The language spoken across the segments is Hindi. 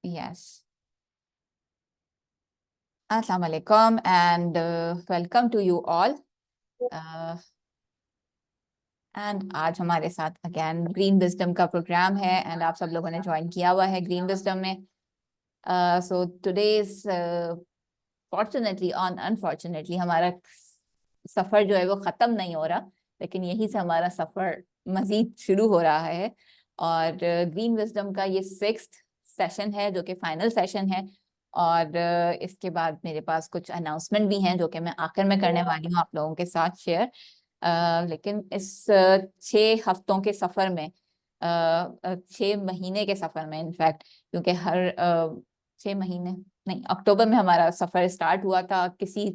Yes. Assalamu alaikum and welcome to you all. And आज हमारे साथ अगेन ग्रीन विजडम का प्रोग्राम है एंड आप सब लोगों ने ज्वाइन किया हुआ है ग्रीन विजडम में. सो टुडेज फॉर्चुनेटली और अनफॉर्चुनेटली हमारा सफ़र जो है वो ख़त्म नहीं हो रहा, लेकिन यहीं से हमारा सफ़र मज़ीद शुरू हो रहा है. और ग्रीन विजडम का ये 6th सेशन है जो कि फाइनल सेशन है. और इसके बाद मेरे पास कुछ अनाउंसमेंट भी हैं जो कि मैं आखिर में करने वाली हूँ आप लोगों के साथ शेयर. लेकिन इस 6 हफ्तों के सफ़र में 6 महीने के सफ़र में इनफैक्ट, क्योंकि हर 6 महीने नहीं, अक्टूबर में हमारा सफ़र स्टार्ट हुआ था. किसी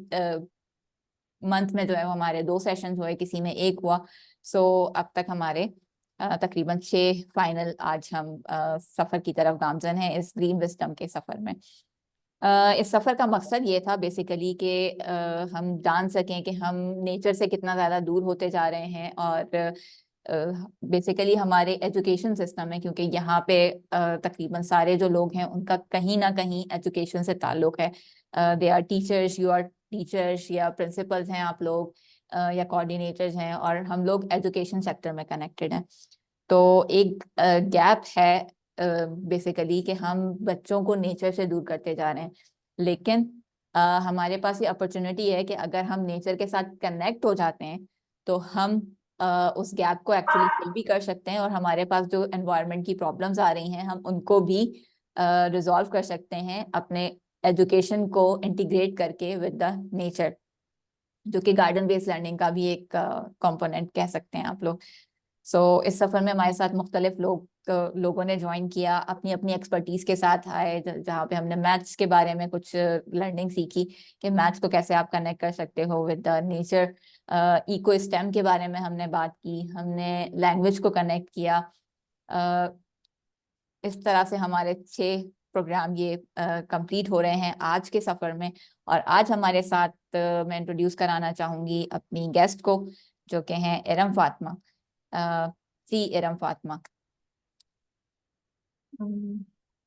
मंथ में जो है वो हमारे 2 सेशन हुए, किसी में 1 हुआ. सो अब तक हमारे तकरीबन 6 फाइनल आज हम सफ़र की तरफ गामजन हैं इस ग्रीन विजडम के सफ़र में. इस सफ़र का मकसद ये था बेसिकली कि हम जान सकें कि हम नेचर से कितना ज़्यादा दूर होते जा रहे हैं. और बेसिकली हमारे एजुकेशन सिस्टम है, क्योंकि यहाँ पे तकरीबन सारे जो लोग हैं उनका कहीं ना कहीं एजुकेशन से ताल्लुक़ है. They are teachers, you are teachers, या प्रिंसिपल्स हैं आप लोग, या कोऑर्डिनेटर्स हैं, और हम लोग एजुकेशन सेक्टर में कनेक्टेड हैं. तो एक गैप है बेसिकली कि हम बच्चों को नेचर से दूर करते जा रहे हैं. लेकिन हमारे पास ये अपॉर्चुनिटी है कि अगर हम नेचर के साथ कनेक्ट हो जाते हैं तो हम उस गैप को एक्चुअली फिल भी कर सकते हैं, और हमारे पास जो एनवायरनमेंट की प्रॉब्लम्स आ रही हैं हम उनको भी रिजॉल्व कर सकते हैं अपने एजुकेशन को इंटीग्रेट करके विद द नेचर, जो कि गार्डन बेस्ड लर्निंग का भी एक कंपोनेंट कह सकते हैं आप लोग. इस सफ़र में हमारे साथ मुख्तलिफ लोगों ने ज्वाइन किया, अपनी अपनी एक्सपर्टीज के साथ आए, जहाँ पे हमने मैथ्स के बारे में कुछ लर्निंग सीखी कि मैथ्स को कैसे आप कनेक्ट कर सकते हो with the nature. Ecosystem के बारे में हमने बात की, हमने लैंग्वेज को कनेक्ट किया. इस तरह से हमारे 6 प्रोग्राम ये कंप्लीट हो रहे हैं आज के सफ़र में. और आज हमारे साथ मैं इंट्रोड्यूस कराना चाहूँगी अपनी गेस्ट को, जो कि हैं इरम फातिमा. सी Iram Fatima.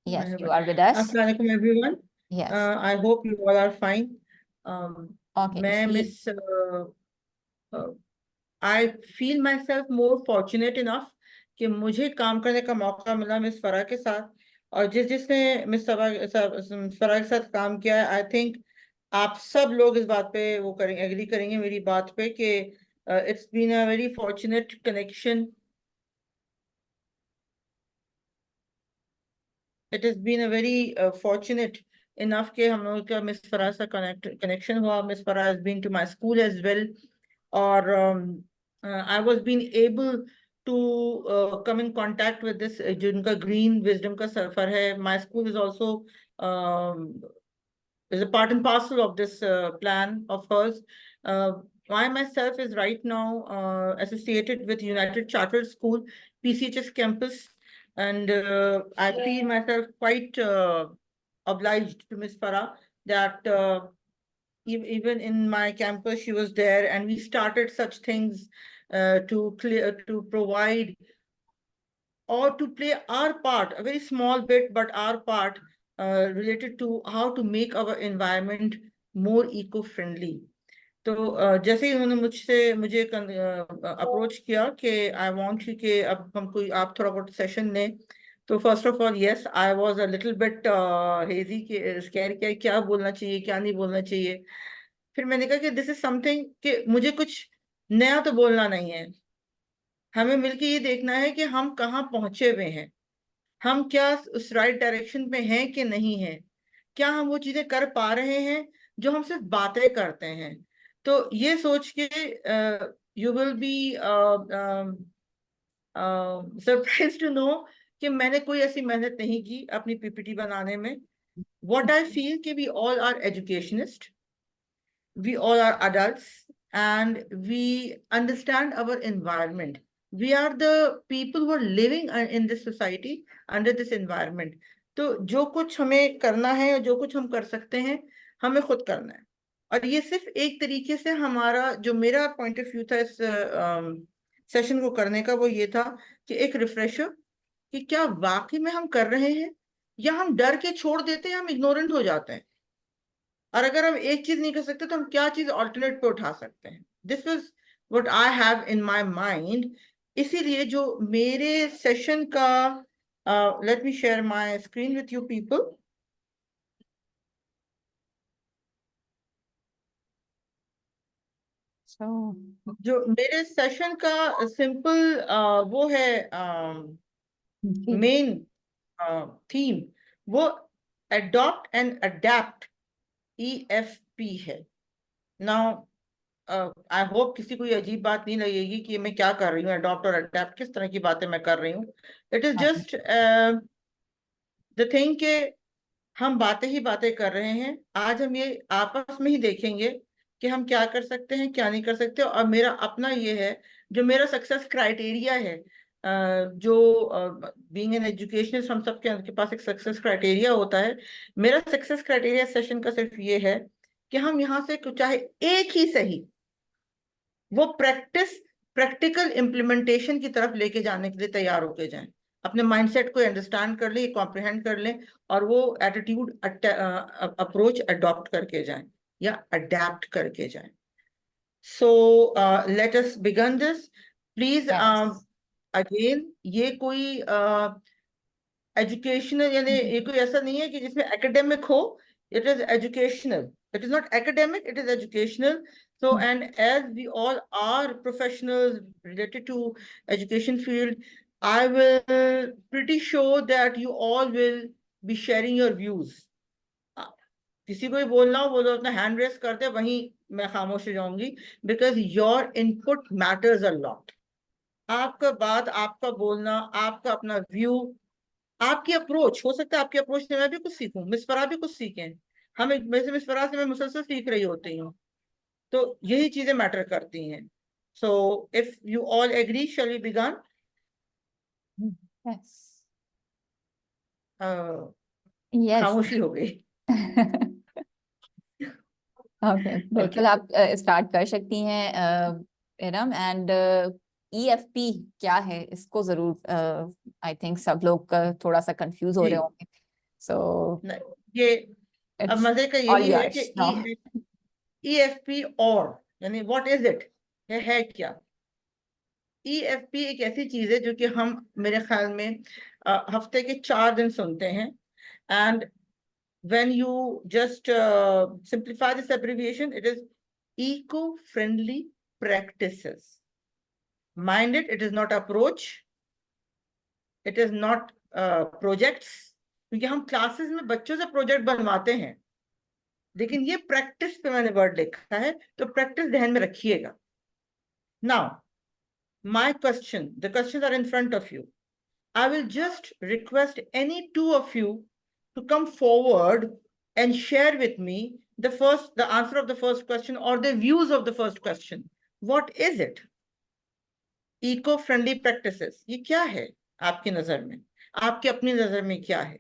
Yes, you are with us. Assalamu alaikum everyone. Yes. I hope you all are fine. Okay. I feel myself more fortunate enough कि मुझे काम करने का मौका मिला मिस फरा के साथ, और जिसने मिस फरा के साथ काम किया है, आई थिंक आप सब लोग इस बात पे वो करेंगे, एग्री करेंगे मेरी बात पे कि it's been a very fortunate connection. It has been a very fortunate enough कि हम लोगों का मिस फरा से connection हुआ. मिस फरा has been to my school as well, और I was being able to come in contact with this जिनका green wisdom का सफर है. My school is also is a part and parcel of this plan of hers. I myself is right now associated with United Chartered School, PCHS campus, and I feel myself quite obliged to Miss Farah that even in my campus she was there, and we started such things to provide or to play our part, a very small bit, but our part related to how to make our environment more eco-friendly. तो जैसे ही उन्होंने मुझे अप्रोच किया कि आई वांट यू कि अब हम कोई आप थोड़ा बहुत सेशन लें, तो first of all yes, I was a little bit hazy कि स्कैर क्या बोलना चाहिए क्या नहीं बोलना चाहिए. फिर मैंने कहा कि दिस इज समथिंग कि मुझे कुछ नया तो बोलना नहीं है, हमें मिलके ये देखना है कि हम कहाँ पहुंचे हुए हैं, हम क्या उस राइट डायरेक्शन में हैं कि नहीं है, क्या हम वो चीजें कर पा रहे हैं जो हम सिर्फ बातें करते हैं. तो ये सोच के you will be surprise to know कि मैंने कोई ऐसी मेहनत नहीं की अपनी पीपीटी बनाने में. व्हाट आई फील कि we all are educationist, we all are adults, and we understand our environment. We are the people who are living in this society under this environment. तो जो कुछ हमें करना है और जो कुछ हम कर सकते हैं हमें खुद करना है. और ये सिर्फ एक तरीके से हमारा जो मेरा पॉइंट ऑफ व्यू था इस सेशन को करने का, वो ये था कि एक रिफ्रेशर कि क्या वाकई में हम कर रहे हैं या हम डर के छोड़ देते हैं, हम इग्नोरेंट हो जाते हैं। और अगर हम एक चीज नहीं कर सकते तो हम क्या चीज ऑल्टरनेट पे उठा सकते हैं। This was what I have in my mind. इसीलिए जो मेरे सेशन का, let me share my screen with you people. So, जो मेरे सेशन का सिंपल वो है जी, मेन थीम, वो अडॉप्ट एंड अडेप्ट, EFP है। नाउ आई होप किसी को ये अजीब बात नहीं लगेगी कि मैं क्या कर रही हूँ, अडॉप्ट और अडेप्ट किस तरह की बातें मैं कर रही हूँ। इट इज हाँ, जस्ट द थिंग के हम बातें ही बातें कर रहे हैं। आज हम ये आपस में ही देखेंगे कि हम क्या कर सकते हैं, क्या नहीं कर सकते। और मेरा अपना ये है, जो मेरा सक्सेस क्राइटेरिया है, जो बीइंग एन एजुकेशनिस्ट हम सबके के पास एक सक्सेस क्राइटेरिया होता है। मेरा सक्सेस क्राइटेरिया सेशन का सिर्फ ये है कि हम यहाँ से चाहे एक ही सही वो प्रैक्टिकल इम्प्लीमेंटेशन की तरफ लेके जाने के लिए तैयार होके जाएं। अपने माइंडसेट को अंडरस्टैंड कर लें, कॉम्प्रिहेंड कर लें, और वो एटीट्यूड अप्रोच अडॉप्ट करके जाएं या अडेप्ट करके जाएं। So let us begin this please. yes. Again ये कोई एजुकेशनल, यानी ये कोई ऐसा नहीं है कि जिसमें एकेडमिक हो। It is educational, it is not academic, it is educational. So, and as we all are professionals related to education field, I will pretty sure that you all will be sharing your views. किसी को भी बोलना हो, वो लोग अपना हैंड रेस कर दे, वहीं मैं खामोश हो जाऊंगी, because your input matters a lot. आपका बात, आपका बोलना, आपका अपना व्यू, आपकी अप्रोच, हो सकता है आपकी अप्रोच से मैं भी कुछ सीखूं, मिस फराह भी कुछ सीखें। हम वैसे मिस फराह से मैं मुसलसल सीख रही होती हूँ। तो यही चीजें मैटर करती हैं। So if you all agree, shall we begin? Yes. Yes. खामोशी हो गई। Okay, okay. बिल्कुल आप स्टार्ट कर सकती हैं इरम। एंड EFP क्या है, इसको जरूर आई थिंक सब लोग थोड़ा सा कंफ्यूज हो जी, रहे होंगे। सो ये अब इट्स मजे का ऑल यही है कि योर्स नाउ। EFP, और यानी व्हाट इज इट, है क्या? EFP एक ऐसी चीज है जो कि हम, मेरे ख्याल में, हफ्ते के 4 दिन सुनते हैं। And when you just simplify this abbreviation, it is eco-friendly practices. Mind it, it is not approach, it is not projects, क्योंकि हम क्लासेस में बच्चों से प्रोजेक्ट बनवाते हैं, लेकिन ये प्रैक्टिस पे मैंने वर्ड लिखा है, तो प्रैक्टिस ध्यान में रखिएगा। Now my question, the questions are in front of you. I will just request any two of you to come forward and share with me the answer of the first question, or the views of the first question. What is it? Eco-friendly practices, ये क्या है आपकी नजर में, आपकी अपनी नजर में क्या है?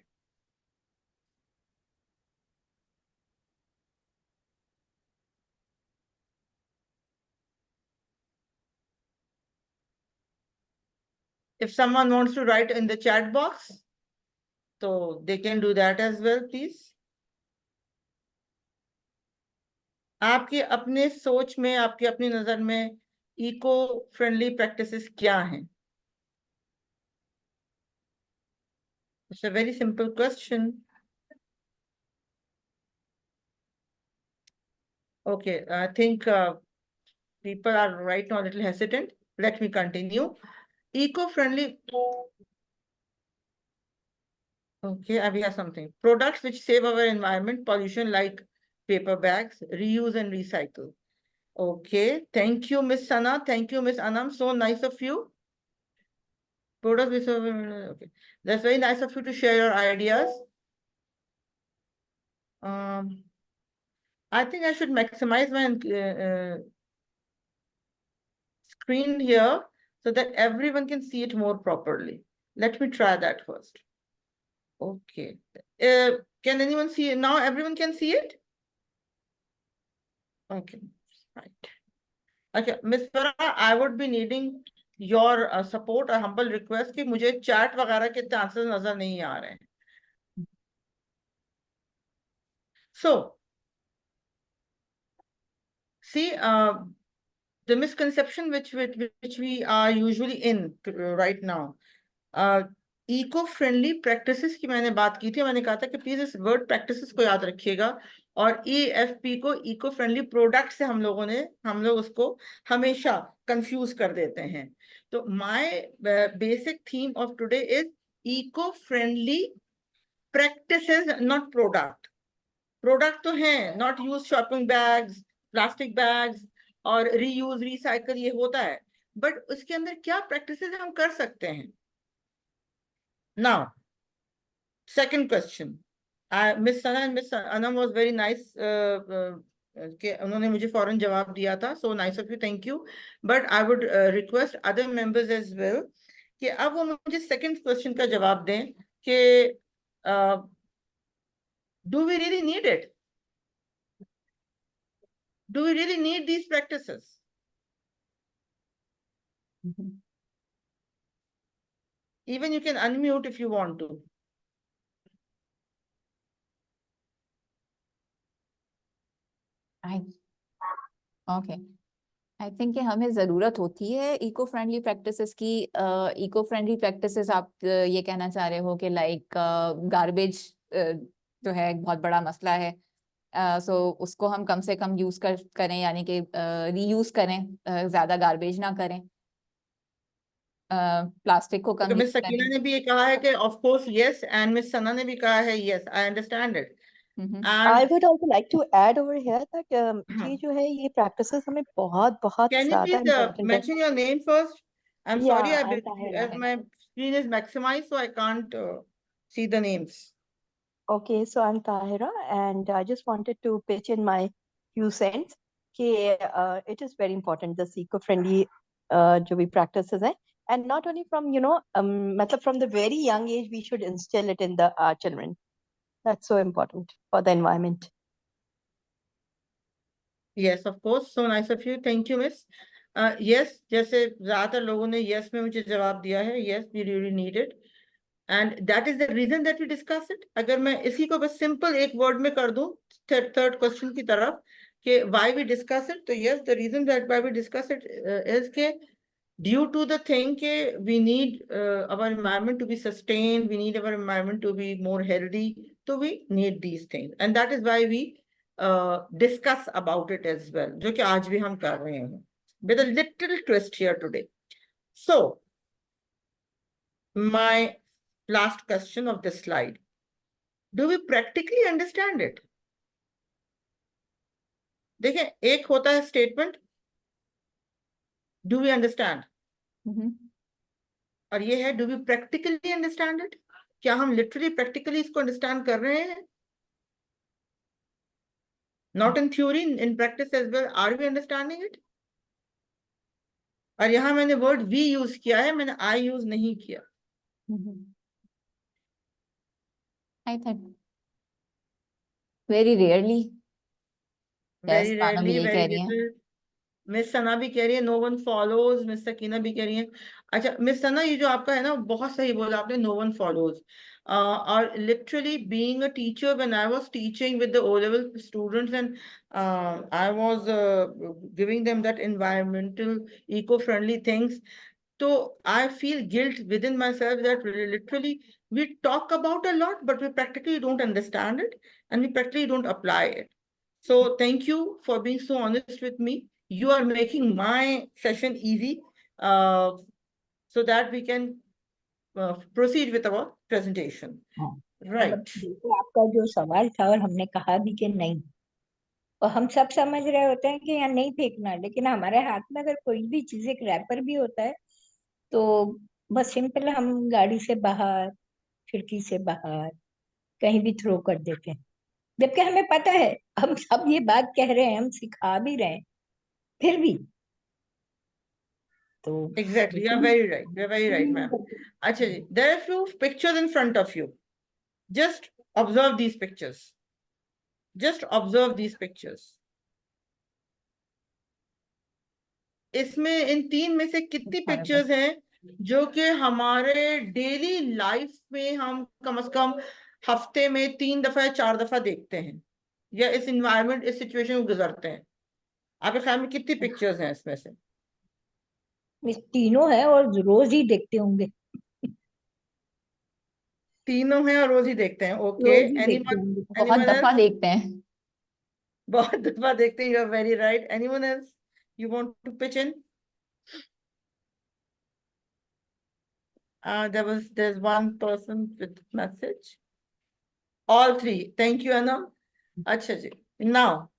If someone wants to write in the chat box, so they can do that as well, please. आपकी अपने सोच में, आपकी अपनी नजर में इको फ्रेंडली प्रैक्टिसेस क्या हैं? It's a very simple question. Okay, I think people are right now a little hesitant. Let me continue. Eco-friendly. Okay, we have something. Products which save our environment pollution, like paper bags, reuse and recycle. Okay, thank you, Miss Sana. Thank you, Miss Anam. So nice of you. Products which save, okay. That's very nice of you to share your ideas. I think I should maximize my screen here so that everyone can see it more properly. Let me try that first. Okay. Can anyone see it now? Everyone can see it? Okay, right. Okay, Miss Farah, I would be needing your support, a humble request कि मुझे chat वगैरह के आंसर नजर नहीं आ रहे हैं. So, see, the misconception which we are usually in right now, eco friendly practices की मैंने बात की थी, मैंने कहा था कि प्लीज इस वर्ड प्रैक्टिसेस को याद रखिएगा, और EFP को इको फ्रेंडली प्रोडक्ट से हम लोग उसको हमेशा कंफ्यूज कर देते हैं। तो my basic theme of today is eco friendly practices, not product. Product तो हैं, not use shopping bags, plastic bags और रीयूज रिसाइकल, ये होता है, बट उसके अंदर क्या प्रैक्टिसेस हम कर सकते हैं। Now, second question. Miss Sana and Miss Anam was very nice. कि उन्होंने मुझे फौरन जवाब दिया था, so nice of you, thank you. But I would request other members as well कि अब वो मुझे second question का जवाब दें कि do we really need it? Do we really need these practices? Even you can unmute if you want to. Okay, I think कि हमें ज़रूरत होती है इको फ्रेंडली प्रैक्टिसेस की। इको फ्रेंडली प्रैक्टिसेस आप ये कहना चाह रहे हो कि लाइक गार्बेज जो है एक बहुत बड़ा मसला है, सो उसको हम कम से कम यूज़ करें, यानी कि रीयूज़ करें, ज़्यादा गार्बेज ना करें, प्लास्टिक को कम मिस यूज़ सकीना करें। ने भी ये कहा है कि of course yes, and miss Sana ने भी कहा है yes, I understand it. I would also like to add over here that हाँ, ये जो है ये practices हमें बहुत बहुत can you ज़्यादा please important है। mention your name first? I'm sorry, Yeah, I'm Tahira. as my screen is maximized, so I can't see the names. Okay, so I'm Tahira, and I just wanted to pitch in my few cents कि it is very important this eco-friendly जो भी practices हैं, and not only from मतलब from the very young age we should instill it in the children. That's so important for the environment. Yes, of course, so nice of you, thank you, miss. Yes, जैसे ज्यादातर लोगों ने yes में मुझे जवाब दिया है, yes, we really need it, and that is the reason that we discuss it. अगर मैं इसी को बस simple एक word में कर दूं third question की तरफ कि why we discuss it, तो yes, the reason that why we discuss it is कि due to the thing that we need our environment to be sustained, we need our environment to be more healthy, so we need these things, and that is why we discuss about it as well, जो कि आज भी हम कर रहे हैं, with a little twist here today. So, my last question of this slide, do we practically understand it? देखिए, एक होता है statement, do we understand? और ये है, do we practically understand it? क्या हम literally practically इसको understand कर रहे हैं? Not in theory, in practice as well. Are we understanding it? और यहाँ मैंने word we use किया है, मैंने I use नहीं किया। I think very rarely. Very Yes, मानो भी rarely, यही very कह रही हैं। little. मिस सना भी कह रही है no one follows, miss Sakina भी कह रही है। अच्छा मिस सना, ये जो आपका है ना, बहुत सही बोला आपने, no one follows. और literally being a teacher, when I was teaching with the O-level students, and I was giving them that environmental eco-friendly things, so I feel guilt within myself that literally we talk about a lot, but we practically don't understand it, and we practically don't apply it. So thank you for being so honest with me. You are making my session easy, so that we can proceed with our presentation. Right. देखो आपका जो सवाल था, और हमने कहा भी कि नहीं, और हम सब समझ रहे होते हैं कि यहाँ नहीं फेंकना, लेकिन हमारे हाथ में अगर कोई भी चीज, एक रैपर भी होता है, तो बस सिंपल हम गाड़ी से बाहर, खिड़की से बाहर कहीं भी थ्रो कर देते हैं, जबकि हमें पता है, हम सब ये बात कह रहे हैं, हम सिखा भी रहे हैं, फिर भी तो Exactly, you are very right. You are very right, ma'am. Acha ji, there are few pictures in front of you. Just observe these pictures. Just observe these pictures. इसमें इन तीन में से कितनी पिक्चर्स हैं जो कि हमारे डेली लाइफ में हम कम से कम हफ्ते में 3 दफा या 4 दफा देखते हैं? या इस इन्वायरमेंट, इस सिचुएशन को गुजरते हैं? आपके ख्याल में कितनी पिक्चर्स हैं इसमें से? मिस तीनों है और रोज ही देखते होंगे, तीनों हैं और रोज ही देखते हैं, ओके। रोज ही देखते एनीवन, होंगे। बहुत एनीवन दफा एल्स? देखते हैं। बहुत दफा देखते हैं, you are very right. Anyone else you want to pitch in? There's one person with message. All three, thank you Anam. अच्छा जी, now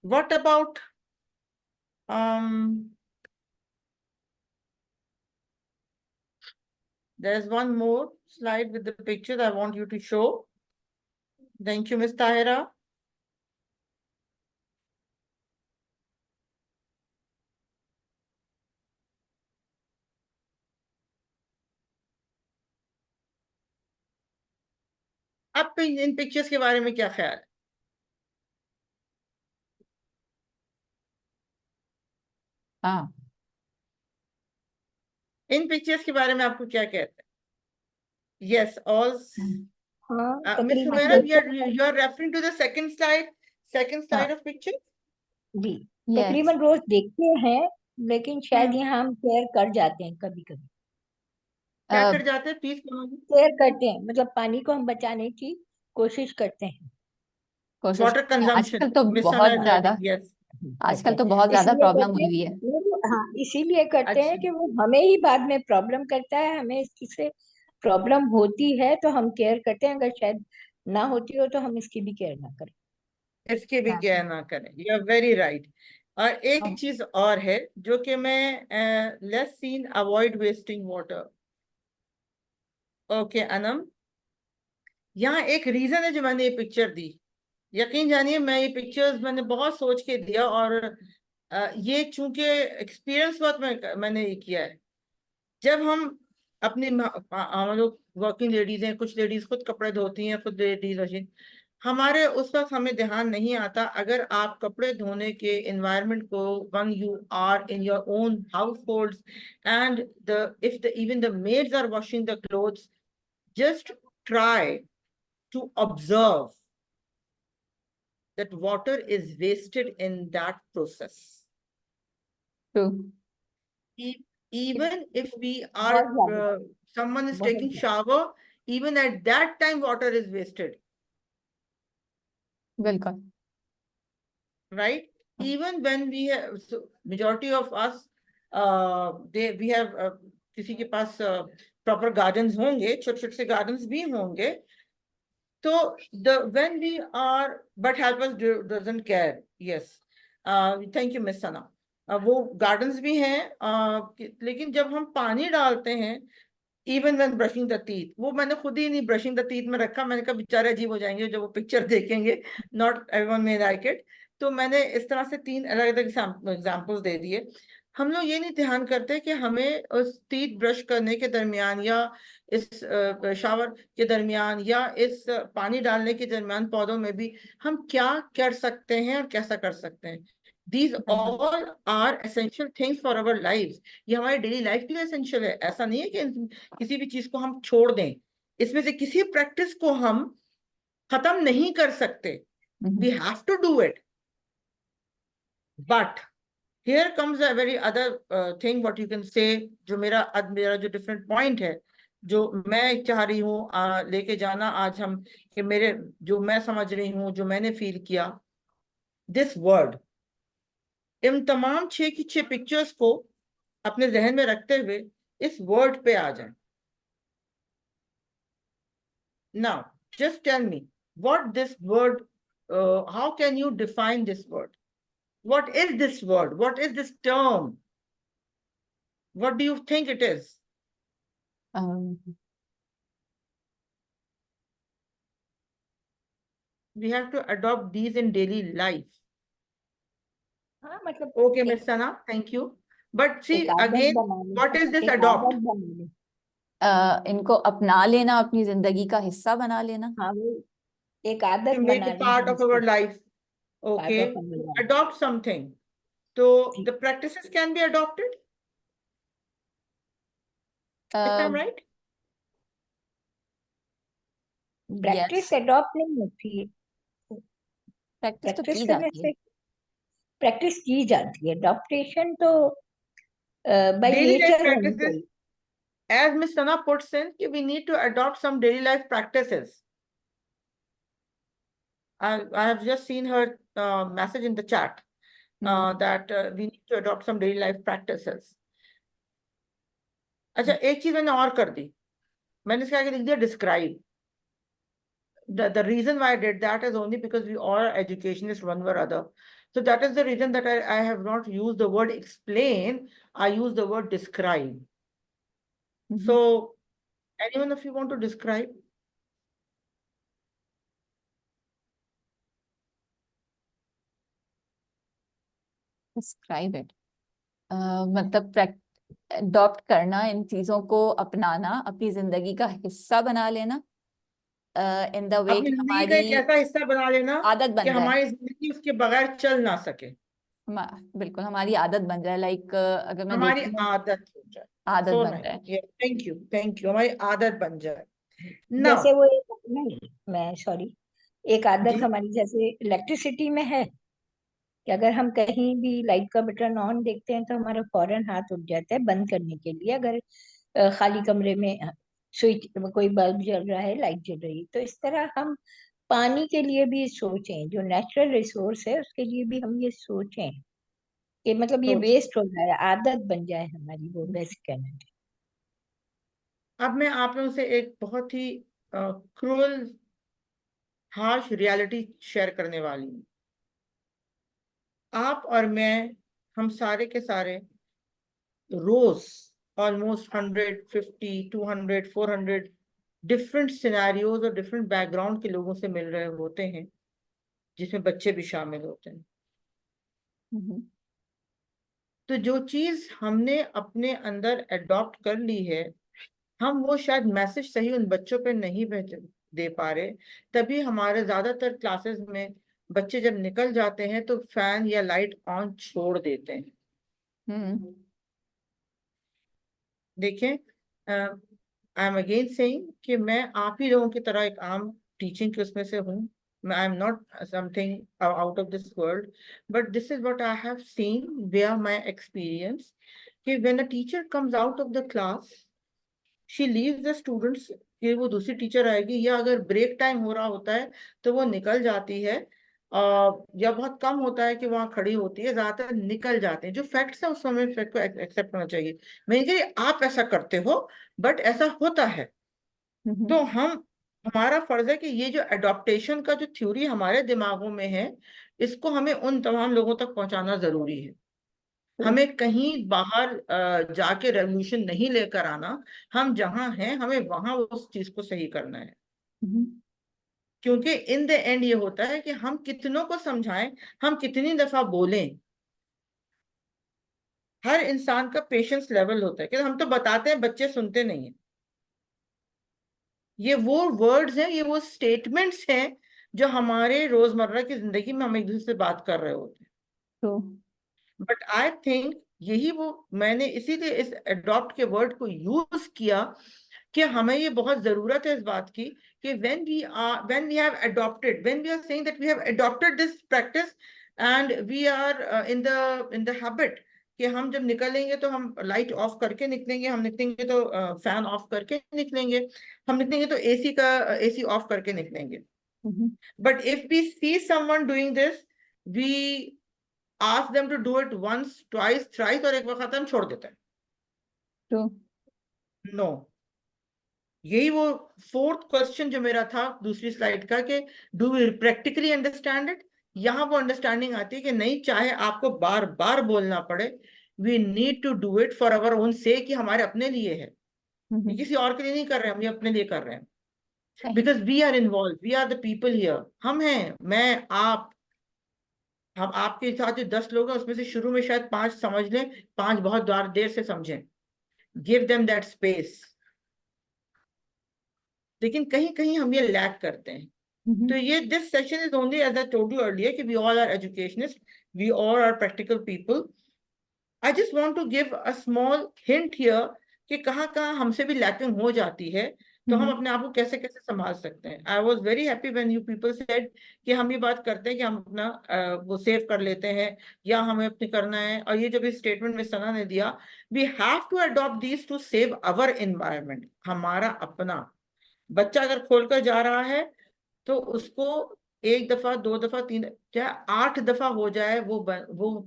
what about there's one more slide with the pictures I want you to show. Thank you Miss Tahira. अब इन पिक्चर्स के बारे में क्या ख्याल है? हाँ, इन पिक्चर्स के बारे में आपको क्या कहते हैं? Yes, all. हाँ Miss तकरीबन Humaira, देखते you are referring to the second slide of picture. जी, यस। तकरीबन रोज देखते हैं, लेकिन शायद हम्म। यहाँ हम केयर कर जाते हैं कभी कभी। क्या कर जाते हैं, प्लीज? केयर करते हैं मतलब पानी को हम बचाने की कोशिश करते हैं। कोशिश वाटर करते हैं। कंजम्पशन, आजकल तो मिस बहुत सना, ज्यादा यस। आजकल करते तो हैं बहुत ज्यादा इसलिए प्रॉब्लम करते हुई हैं हुई है। हाँ इसीलिए करते हैं अच्छा, कि वो हमें ही बाद में प्रॉब्लम करता है, हमें इससे प्रॉब्लम होती है तो हम केयर करते हैं, अगर शायद ना होती हो तो हम इसकी भी केयर ना करें। इसके भी केयर ना करें, यू आर वेरी राइट। और एक चीज और है जो कि मैं lessen avoid wasting water. Okay Anam, यहाँ एक रीजन है जो मैंने ये पिक्चर दी। यकीन जानिए मैं ये पिक्चर्स मैंने बहुत सोच के दिया, और ये चूंकि एक्सपीरियंस बहुत मैंने ये किया है। जब हम अपनी हम लोग वर्किंग लेडीज हैं, कुछ लेडीज खुद कपड़े धोती हैं, खुद लेडीज मशीन, हमारे उस वक्त हमें ध्यान नहीं आता, अगर आप कपड़े धोने के एनवायरनमेंट को, one you are in your own household, and the if the even the maids are washing the clothes, just try to observe that water is wasted in that process. True. Even if we are बहुत ज्यादा, someone is बहुत taking ज्यादा। shower, even at that time water is wasted, बिल्कुल। right? Even when we have, so majority of us we have किसी के पास proper gardens होंगे, छोटे छोटे से gardens भी होंगे, तो when we are, but helpers doesn't care. Yes, thank you Miss Sana. वो gardens भी हैं, लेकिन जब हम पानी डालते हैं, even when brushing the teeth, वो मैंने खुद ही नहीं ब्रशिंग द टीथ में रखा, मैंने कहा बेचारे अजीब हो जाएंगे जब वो पिक्चर देखेंगे, not everyone may like it. तो मैंने इस तरह से 3 अलग अलग एग्जाम्पल्स दे दिए। हम लोग ये नहीं ध्यान करते कि हमें उस टीथ ब्रश करने के दरमियान, या इस शावर के दरमियान, या इस पानी डालने के दरमियान पौधों में भी हम क्या कर सकते हैं और कैसा कर सकते हैं। These all are essential things for our lives. ये हमारी डेली लाइफ के लिए एसेंशियल है। ऐसा नहीं है कि किसी भी चीज को हम छोड़ दें, इसमें से किसी प्रैक्टिस को हम खत्म नहीं कर सकते। We have to do it. But here comes a very other thing what you can say, जो मेरा जो different point है, जो मैं चाह रही हूँ लेके जाना आज हम, कि मेरे जो मैं समझ रही हूँ, जो मैंने फील किया, this word, इन तमाम 6 की 6 पिक्चर्स को अपने जहन में रखते हुए इस वर्ड पे आ जाएं। Now just tell me what this word, how can you define this word? What is this word? What is this term? What do you think it is? We have to adopt these in daily life. हाँ मतलब Okay Miss Sana, thank you. But see एक आदत again, बना ले, what is this एक adopt? आदत बना ले। इनको अपना लेना, अपनी जिंदगी का हिस्सा बना लेना। हाँ वो एक आदत To make बना it ले part हम of our इसको, life. part Okay, of our to life। adopt something. So ठीक, the practices can be adopted. Is that right? Practice yes. Adopt नहीं होती है, प्रैक्टिस तो प्रैक्टिस की करने जाती है। से प्रैक्टिस की जाती है, अडॉप्टेशन तो बाय Daily life नेचर होनी practices, चाहिए। as Ms. Sana puts in, we need to adopt some daily life practices. I have just seen her message in the chat that we need to adopt some daily life practices. अच्छा, एक चीज मैंने और कर दी, मैंने इसके आगे लिख दिया describe. The reason why I did that is only because we all are educationists one way or other. So that is the reason that I have not used the word explain, I use the word describe. So anyone of you want to describe? Describe it, मतलब अडॉप्ट करना, इन चीजों को अपनाना, अपनी जिंदगी का हिस्सा बना लेना, इन द वे अपनी कि जिंदगी का एक हमारी ऐसा हिस्सा बना लेना आदत कि बन जाए। हमारी जिंदगी उसके बगैर चल ना सके, बिल्कुल हमारी आदत बन जाए, लाइक अगर मैं हमारी देखूं, आदत हो जाए। आदत सो बन जाए। नाइस, थैंक यू, हमारी आदत बन जाए। जैसे नाउ वो एक, नहीं मैं सॉरी, एक आदत जी, हमारी जैसे इलेक्ट्रिसिटी में है कि अगर हम कहीं भी लाइट का बटन ऑन देखते हैं तो हमारा फौरन हाथ उठ जाता है बंद करने के लिए। अगर खाली कमरे में स्विच, कोई बल्ब जल रहा है, लाइट जल रही है, तो इस तरह हम पानी के लिए भी सोचें, जो नेचुरल रिसोर्स है उसके लिए भी हम ये सोचें कि मतलब ये सोच वेस्ट हो रहा है, आदत बन जाए हमारी, वो वैसे कहना है। अब मैं आप लोगों से एक बहुत ही क्रूअल हार्श रियलिटी शेयर करने वाली हूँ। आप और मैं, हम सारे के सारे रोज ऑलमोस्ट 150, 200, 400 डिफरेंट सिनेरियोज और डिफरेंट बैकग्राउंड के लोगों से मिल रहे होते हैं, जिसमें बच्चे भी शामिल होते हैं। तो जो चीज हमने अपने अंदर अडॉप्ट कर ली है, हम वो शायद मैसेज सही उन बच्चों पे नहीं दे पा रहे, तभी हमारे ज्यादातर क्लासेस में बच्चे जब निकल जाते हैं तो फैन या लाइट ऑन छोड़ देते हैं। देखें, आई एम अगेन सेइंग कि मैं आप ही लोगों की तरह एक आम टीचिंग के उसमें से हूँ, I am not something out of this world, but this is what I have seen where my experience, कि when a teacher comes out of the class, she leaves the students, कि वो दूसरी टीचर आएगी, या अगर ब्रेक टाइम हो रहा होता है तो वो निकल जाती है, या बहुत कम होता है कि वहां खड़ी होती है, ज्यादातर निकल जाते हैं। जो फैक्ट्स है उस समय फैक्ट को एक्सेप्ट करना चाहिए। मैं नहीं कह रही आप ऐसा करते हो, बट ऐसा होता है। तो हमारा फर्ज है कि ये जो अडॉप्टेशन का जो थ्योरी हमारे दिमागों में है, इसको हमें उन तमाम लोगों तक पहुंचाना जरूरी है। हमें कहीं बाहर जाके रेवोल्यूशन नहीं लेकर आना, हम जहां हैं हमें वहां उस चीज को सही करना है। क्योंकि इन द एंड ये होता है कि हम कितनों को समझाएं, हम कितनी दफा बोलें, हर इंसान का पेशेंस लेवल होता है, कि हम तो बताते हैं, बच्चे सुनते नहीं है। ये वो वर्ड्स हैं, ये वो स्टेटमेंट्स हैं जो हमारे रोजमर्रा की जिंदगी में हम एक दूसरे से बात कर रहे होते हैं। बट आई थिंक यही वो, मैंने इसीलिए इस अडॉप्ट के वर्ड को यूज किया कि हमें ये बहुत जरूरत है इस बात की कि when we have adopted, when we are saying that we have adopted this practice and we are in the habit कि हम जब निकलेंगे तो हम लाइट ऑफ करके निकलेंगे, हम निकलेंगे तो फैन ऑफ करके निकलेंगे, हम निकलेंगे तो एसी ऑफ करके निकलेंगे। But if we see someone doing this, we ask them to do it once, twice, thrice, और एक वक्त हम छोड़ देते हैं। नो, यही वो फोर्थ क्वेश्चन जो मेरा था दूसरी स्लाइड का, कि do we practically understand it. यहाँ वो अंडरस्टैंडिंग आती है कि नहीं, चाहे आपको बार बार बोलना पड़े, we need to do it for our own say, कि हमारे अपने लिए है, ये किसी और के लिए नहीं कर रहे हैं, हम ये अपने लिए कर रहे हैं। Because we are involve, we are the people here, हम हैं, मैं, आप, हम आपके साथ जो 10 लोग हैं उसमें से शुरू में शायद 5 समझ लें, 5 बहुत देर से समझें, गिव देम दैट स्पेस। लेकिन कहीं कहीं हम ये लैक करते हैं। तो ये this session is only, as I told you earlier, कि we all are educationist, we all are practical people. I just want to give a small hint here कि कहाँ कहाँ हमसे भी लैकिंग हो जाती है, तो हम अपने आप को कैसे कैसे संभाल सकते हैं। I was very happy when you people said कि हम ये बात करते हैं कि हम अपना वो सेव कर लेते हैं या हमें अपने करना है। और ये जो भी स्टेटमेंट मिस सना ने दिया, we have to adopt these to save our environment. हमारा अपना बच्चा अगर खोलकर जा रहा है तो उसको एक दफा, दो दफा, तीन, चाहे 8 दफा हो जाए, वो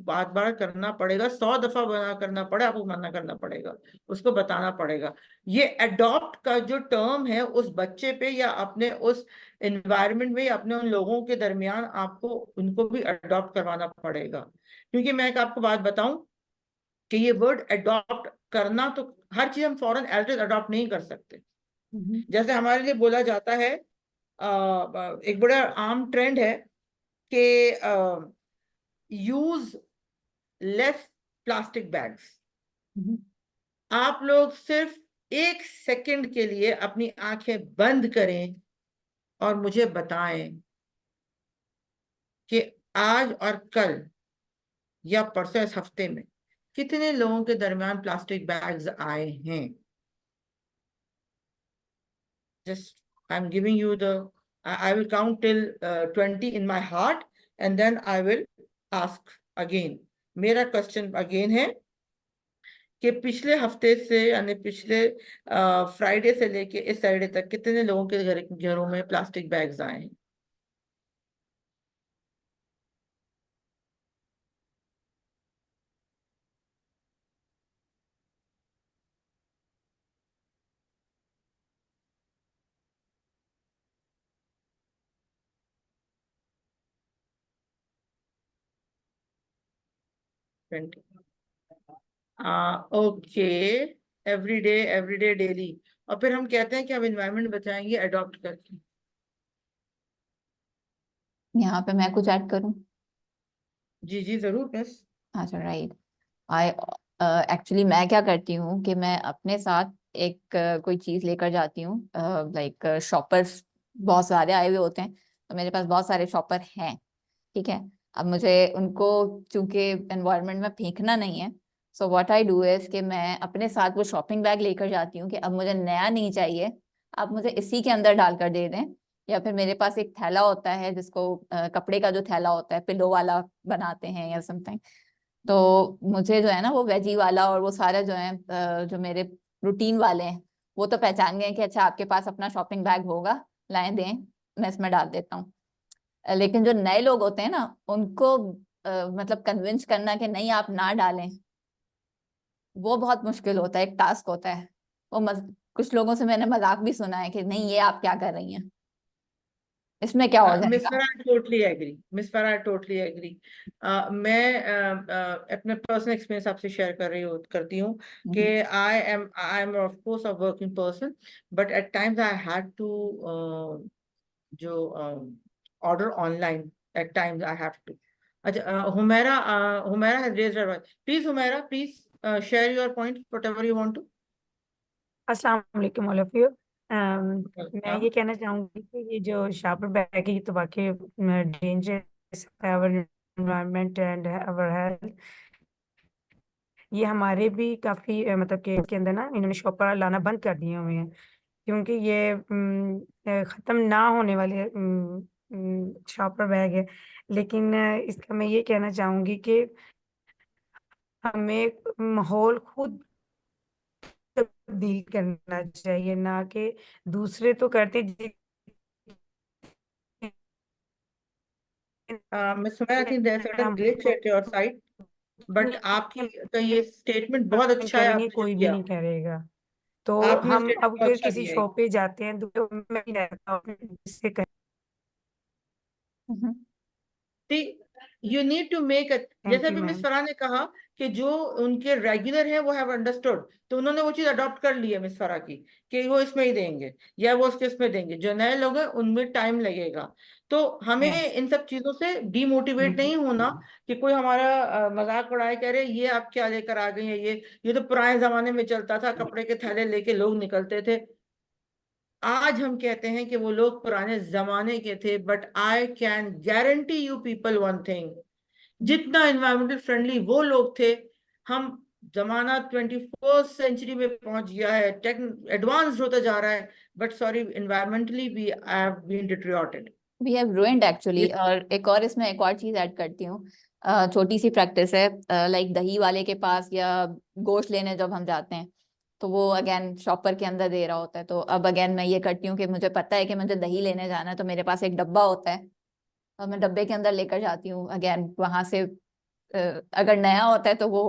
बार बार करना पड़ेगा। 100 दफा मना करना पड़े, आपको मना करना पड़ेगा, उसको बताना पड़ेगा। ये अडॉप्ट का जो टर्म है उस बच्चे पे या अपने उस एनवायरनमेंट में या अपने उन लोगों के दरमियान आपको उनको भी अडॉप्ट करवाना पड़ेगा। क्योंकि मैं एक आपको बात बताऊं कि ये वर्ड अडॉप्ट करना, तो हर चीज हम फॉरेन एज इट अडॉप्ट नहीं कर सकते। जैसे हमारे लिए बोला जाता है, एक बड़ा आम ट्रेंड है कि यूज लेस प्लास्टिक बैग्स। आप लोग सिर्फ 1 सेकंड के लिए अपनी आंखें बंद करें और मुझे बताएं कि आज और कल या परसों इस हफ्ते में कितने लोगों के दरमियान प्लास्टिक बैग्स आए हैं। Just I'm giving you the, I will count till 20 in my heart and then I will ask again. मेरा क्वेश्चन अगेन है कि पिछले हफ्ते से यानी पिछले फ्राइडे से लेके इस सैटरडे तक कितने लोगों के घरों में प्लास्टिक बैग्स आए हैं। Okay, everyday daily. और फिर हम कहते हैं कि हम एनवायरनमेंट बचाएंगे अडॉप्ट करके। यहाँ पे मैं कुछ ऐड करूँ? जी जी जरूर मिस। अच्छा, राइट। आई एक्चुअली मैं क्या करती हूँ कि मैं अपने साथ एक कोई चीज लेकर जाती हूँ। लाइक शॉपर्स बहुत सारे आए हुए होते हैं, तो मेरे पास बहुत सारे शॉपर हैं। ठीक है, अब मुझे उनको चूंकि एनवायरनमेंट में फेंकना नहीं है, so what I do is कि मैं अपने साथ वो शॉपिंग बैग लेकर जाती हूँ कि अब मुझे नया नहीं चाहिए, आप मुझे इसी के अंदर डालकर दे दें। या फिर मेरे पास एक थैला होता है जिसको कपड़े का जो थैला होता है पिलो वाला बनाते हैं या समथिंग, तो मुझे जो है ना वो वेजी वाला और वो सारे जो है जो मेरे रूटीन वाले हैं वो तो पहचान गए कि अच्छा आपके पास अपना शॉपिंग बैग होगा, लाएं दें, मैं इसमें डाल देता हूँ। लेकिन जो नए लोग होते हैं ना उनको मतलब कन्विंस करना कि नहीं आप ना डालें, वो बहुत मुश्किल होता है, एक टास्क होता है। कुछ लोगों से मैंने मजाक भी सुना है कि नहीं ये आप क्या कर रही हैं, इसमें क्या हो मिस जाएगा। Farah totally agree, miss Farah totally agree. मैं अपने पर्सनल एक्सपीरियंस आपसे शेयर करती हूँ कि I am of course a working person, but at times I had to जो order online, at times I have to. अच्छा, Humaira has raised her voice. Please Humaira, please share your point whatever you want to. अस्सलाम वालेकुम ऑल ऑफ यू। मैं ये कहना चाहूंगी कि ये जो शापर बैग है ये तो वाकई डेंजरस है our environment and our health. ये हमारे भी काफी मतलब कि के अंदर ना इन्होंने शॉपर लाना बंद कर दिए हुए हैं, क्योंकि ये खत्म ना होने वाले शॉपर बैग है। लेकिन इसका मैं ये कहना चाहूंगी कि हमें माहौल खुद तब्दील करना चाहिए, ना कि दूसरे तो करते Miss Humaira, I think there's a certain glitch at your side, but आपकी तो ये स्टेटमेंट बहुत अच्छा है करेंगे आपने जो कोई भी किया। नहीं करेगा। तो आपने हम स्टेटमेंट अब बहुत अगर अच्छा किसी दिया है। शॉप पे जाते हैं तो मैं नहीं रहता हूँ, जिससे you need to make a, जैसे थैंक यू अभी मिस मैम। फरहा ने कहा कि जो उनके रेगुलर है वो हैव अंडरस्टूड, तो उन्होंने वो चीज अडॉप्ट कर ली है मिस फरहा की कि वो इसमें ही देंगे या वो उसके इसमें देंगे। जो नए लोग हैं उनमें टाइम लगेगा। तो हमें यस, इन सब चीजों से डीमोटिवेट नहीं होना कि कोई हमारा मजाक उड़ाए, कह रहे ये आप क्या लेकर आ गई है, ये तो पुराने जमाने में चलता था, कपड़े के थैले लेके लोग निकलते थे। आज हम कहते हैं कि वो लोग पुराने जमाने के थे, but I can guarantee you people one thing, जितना एनवायरमेंटल फ्रेंडली वो लोग थे, हम जमाना 21st सेंचुरी में पहुंच गया है, टेक एडवांस होता जा रहा है, but sorry, environmentally we have been deteriorated. We have ruined actually. और एक और इसमें एक और चीज ऐड करती हूँ, छोटी सी प्रैक्टिस है, लाइक दही वाले के पास या गोश्त लेने जब हम जाते हैं तो वो अगेन शॉपर के अंदर दे रहा होता है, तो अब अगेन मैं ये करती हूँ कि मुझे पता है कि मुझे दही लेने जाना है तो मेरे पास एक डब्बा होता है और मैं डब्बे के अंदर लेकर जाती हूँ। अगेन वहां से अगर नया होता है तो वो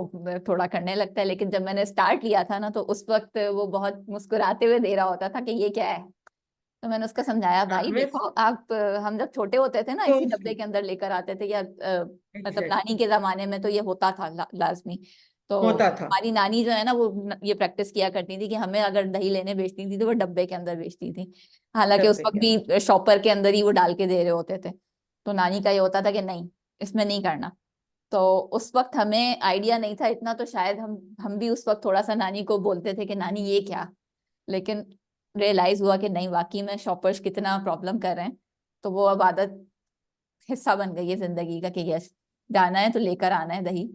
थोड़ा करने लगता है, लेकिन जब मैंने स्टार्ट लिया था ना तो उस वक्त वो बहुत मुस्कुराते हुए दे रहा होता था कि ये क्या है। तो मैंने उसको समझाया, भाई मैं देखो आप, हम जब छोटे होते थे ना इसी डब्बे के अंदर लेकर आते थे, या मतलब नानी के जमाने में तो ये होता था लाजमी। तो होता था। हमारी नानी जो है ना वो ये प्रैक्टिस किया करती थी कि हमें अगर दही लेने बेचती थी तो वो डब्बे के अंदर बेचती थी, हालांकि उस डब्बे वक्त के भी शॉपर के अंदर ही वो डाल के दे रहे होते थे। तो नानी का ये होता था कि नहीं, इसमें नहीं करना। तो उस वक्त हमें आइडिया नहीं था इतना, तो शायद हम भी उस वक्त थोड़ा सा नानी को बोलते थे कि नानी ये क्या, लेकिन रियलाइज हुआ कि नहीं, वाकई में शॉपर्स कितना प्रॉब्लम कर रहे हैं। तो वो अब आदत, हिस्सा बन गई है जिंदगी का कि यस, जाना है तो लेकर आना है दही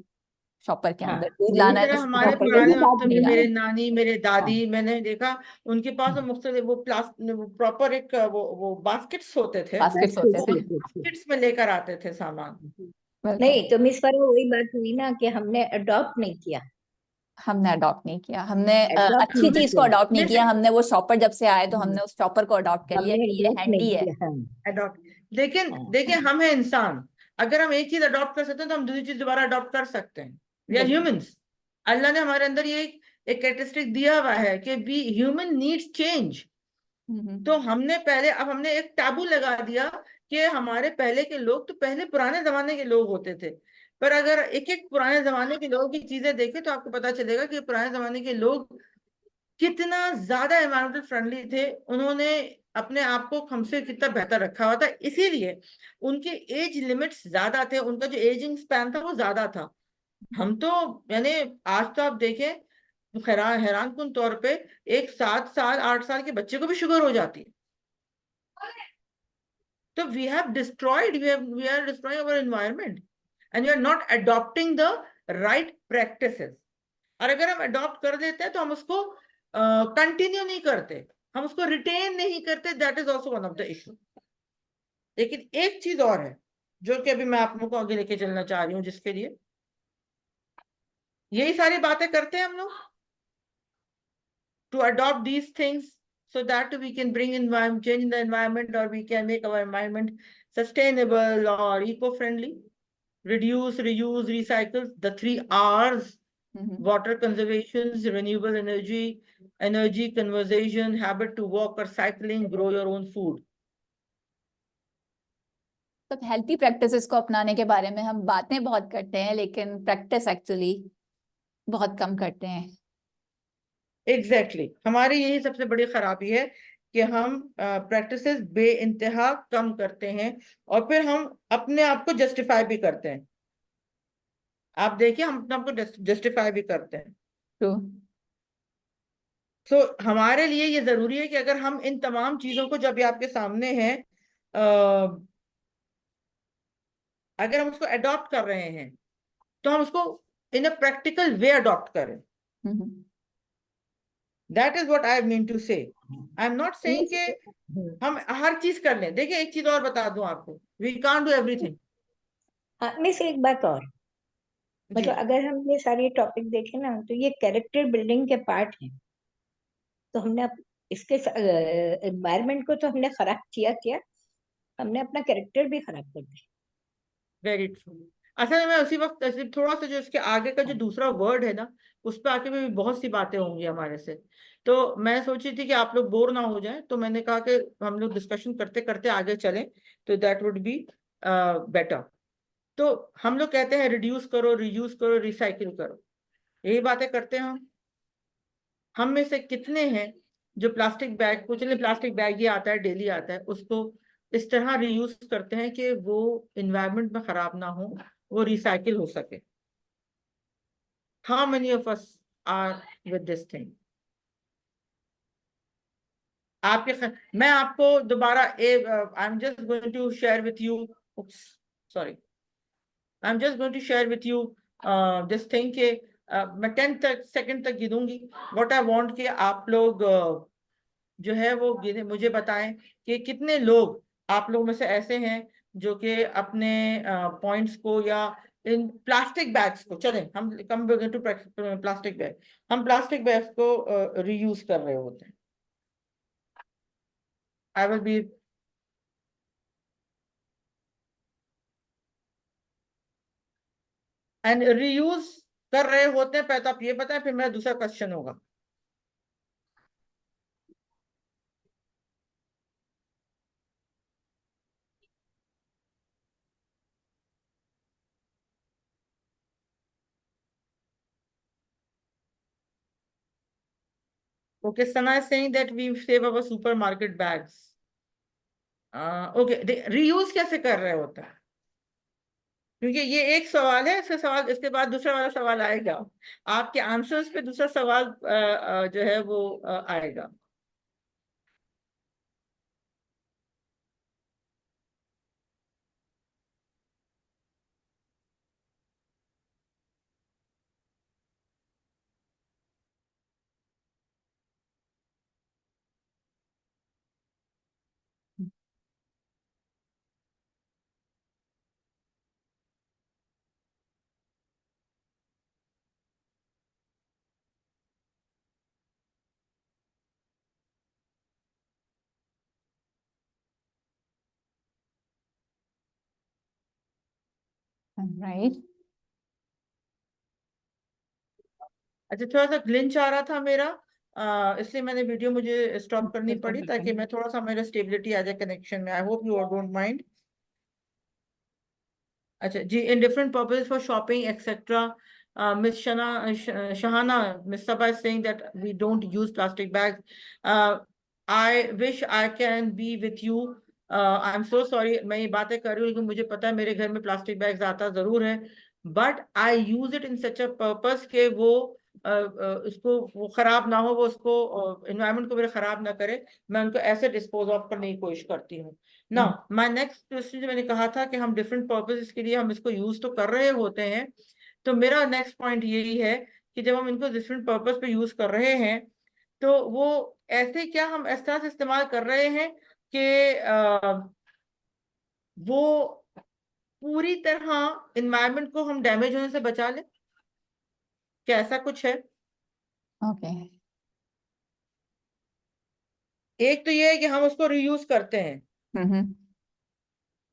शॉपर के हाँ, अंदर, दूध इसी लाना है तरह तो हमारे शॉपर के पुराने अंदर वक्त नहीं में लाना मेरे है। नानी, मेरे दादी, मैंने देखा उनके पास मुख्तलिफ वो प्रॉपर एक वो बास्केट्स होते थे, बास्केट्स बास्केट होते वो थे। होते थे। बास्केट्स में लेकर आते थे सामान। बिल्कुल। नहीं तो मिस फरा वही बात हुई ना कि हमने अडॉप्ट नहीं किया, हमने अडॉप्ट नहीं किया, हमने अडॉप्ट अच्छी नहीं चीज को किया। अडॉप्ट नहीं किया, हमने वो शॉपर जब से आए तो हाँ, हमने उस शॉपर को अडॉप्ट कर लिया हमने कि ये अडॉप्ट नहीं हैंडी है। किया। हाँ अडॉप्ट, लेकिन हाँ देखिए हम हैं इंसान, अगर हम एक चीज अडॉप्ट कर सकते हैं तो हम दूसरी चीज दोबारा अडॉप्ट कर सकते हैं। वी आर बिल्कुल। ह्यूमंस। अल्लाह ने हमारे अंदर ये एक कैरेक्टरिस्टिक दिया हुआ है कि वी ह्यूमन नीड्स चेंज। तो हमने पहले, अब हमने एक टाबू लगा दिया कि हमारे पहले के लोग तो पहले पुराने जमाने के लोग होते थे। पर अगर एक एक पुराने जमाने के लोगों की चीजें देखें तो आपको पता चलेगा कि पुराने जमाने के लोग कितना ज्यादा एनवायरमेंटल फ्रेंडली थे। उन्होंने अपने आप को हमसे कितना बेहतर रखा हुआ था, इसीलिए उनके एज लिमिट्स ज्यादा थे, उनका जो एजिंग स्पैन था वो ज्यादा था। हम तो यानी आज तो आप देखें हैरान कुन तौर पे एक 7 साल 8 साल के बच्चे को भी शुगर हो जाती है। तो we have destroyed, we are destroying our environment and we are not adopting the right practices. और अगर हम अडॉप्ट कर देते हैं तो हम उसको कंटिन्यू नहीं करते, हम उसको रिटेन नहीं करते। That is also one of the issue. लेकिन एक चीज और है जो कि अभी मैं आप लोगों को आगे लेके चलना चाह रही हूँ, जिसके लिए यही सारी बातें करते हैं हम लोग, to adopt these things so that we can bring environment change in the environment, or we can make our environment sustainable or eco-friendly. Reduce, reuse, recycle, the 3 R's: water conservation, renewable energy, energy conservation, habit to walk or cycling, grow your own food. तो हेल्थी प्रैक्टिसेस को अपनाने के बारे में हम बातें बहुत करते हैं, लेकिन प्रैक्टिस एक्चुअली बहुत कम करते हैं। एग्जैक्टली हमारी यही सबसे बड़ी खराबी है कि हम प्रैक्टिसेस बेइंतहा कम करते हैं और फिर हम अपने आप को जस्टिफाई भी करते हैं। आप देखिए हम अपने आप को जस्टिफाई भी करते हैं। ट्रू। तो हमारे लिए ये जरूरी है कि अगर हम इन तमाम चीजों को, जब ये आपके सामने है, अगर हम उसको अडॉप्ट कर रहे हैं तो हम उसको in a practical way adopt करें। That is what I mean to say. I am not saying कि हम हर चीज कर लें। देखिए एक चीज और बता दूं आपको, वी कांट डू एवरीथिंग। हाँ मिस एक बात और, मतलब अगर हम ये सारे टॉपिक देखें ना तो ये कैरेक्टर बिल्डिंग के पार्ट हैं। तो हमने इसके एनवायरनमेंट को तो हमने खराब किया, हमने अपना कैरेक्टर भी खराब कर दिया। Very true. असल में मैं उसी वक्त थोड़ा सा जो इसके आगे का जो दूसरा वर्ड है ना, उस पर आके भी बहुत सी बातें होंगी हमारे से। तो मैं सोची थी कि आप लोग बोर ना हो जाएं, तो मैंने कहा कि हम लोग डिस्कशन करते करते आगे चलें, तो दैट वुड बी बेटर। तो हम लोग कहते हैं रिड्यूस करो, रियूज करो, रिसाइकिल करो, यही बातें करते हैं हम में से कितने हैं जो प्लास्टिक बैग को, चलिए प्लास्टिक बैग ही आता है, डेली आता है, उसको इस तरह रीयूज करते हैं कि वो इन्वायरमेंट में खराब ना हो, वो रिसाइकिल हो सके। How many of us are with this thing? मैं आपको दोबारा I am just going to share with you, sorry, I am just going to share with you this thing के मैं 10 सेकंड तक गिनूंगी। व्हाट आई वांट कि आप लोग जो है वो मुझे बताएं कि कितने लोग आप लोगों में से ऐसे हैं जो कि अपने पॉइंट्स को या इन प्लास्टिक बैग्स को, चलें हम कम टू प्लास्टिक बैग, हम प्लास्टिक बैग्स को रीयूज कर रहे होते हैं। I will be and reuse कर रहे होते हैं, पहले तो आप ये बताएं, फिर मेरा दूसरा क्वेश्चन होगा। Okay, Sana is saying that we save our supermarket bags. Okay, reuse कैसे कर रहे होता है? क्योंकि ये एक सवाल है, इसके सवाल इसके बाद दूसरा वाला सवाल आएगा, आपके आंसर्स पे दूसरा सवाल जो है वो आएगा। राइट। अच्छा, थोड़ा सा ग्लिंच आ रहा था मेरा, इसलिए मैंने वीडियो मुझे स्टॉप करनी पड़ी ताकि मैं थोड़ा सा मेरा स्टेबिलिटी आ जाए कनेक्शन में। I hope you don't mind. अच्छा जी, in different purposes for shopping etcetera, Miss Shahana, Miss Sabah is saying that we don't use plastic bags. I wish I can be with you. I'm so sorry, मैं ये बातें कर रही हूँ लेकिन मुझे पता है मेरे घर में प्लास्टिक बैग्स आता जरूर है, but I use it in such a purpose के वो उसको वो खराब ना हो, वो उसको एनवायरमेंट को मेरे खराब ना करे, मैं उनको ऐसे डिस्पोज ऑफ करने की कोशिश करती हूँ। ना माय नेक्स्ट क्वेश्चन, जो मैंने कहा था कि हम डिफरेंट पर्पसेस के लिए हम इसको यूज तो कर रहे होते हैं, तो मेरा नेक्स्ट पॉइंट यही है कि जब हम इनको डिफरेंट पर्पस पे यूज कर रहे हैं तो वो ऐसे क्या हम इस तरह से इस्तेमाल कर रहे हैं कि वो पूरी तरह इन्वायरमेंट को हम डैमेज होने से बचा लें, क्या ऐसा कुछ है? ओके। एक तो ये है कि हम उसको रीयूज करते हैं,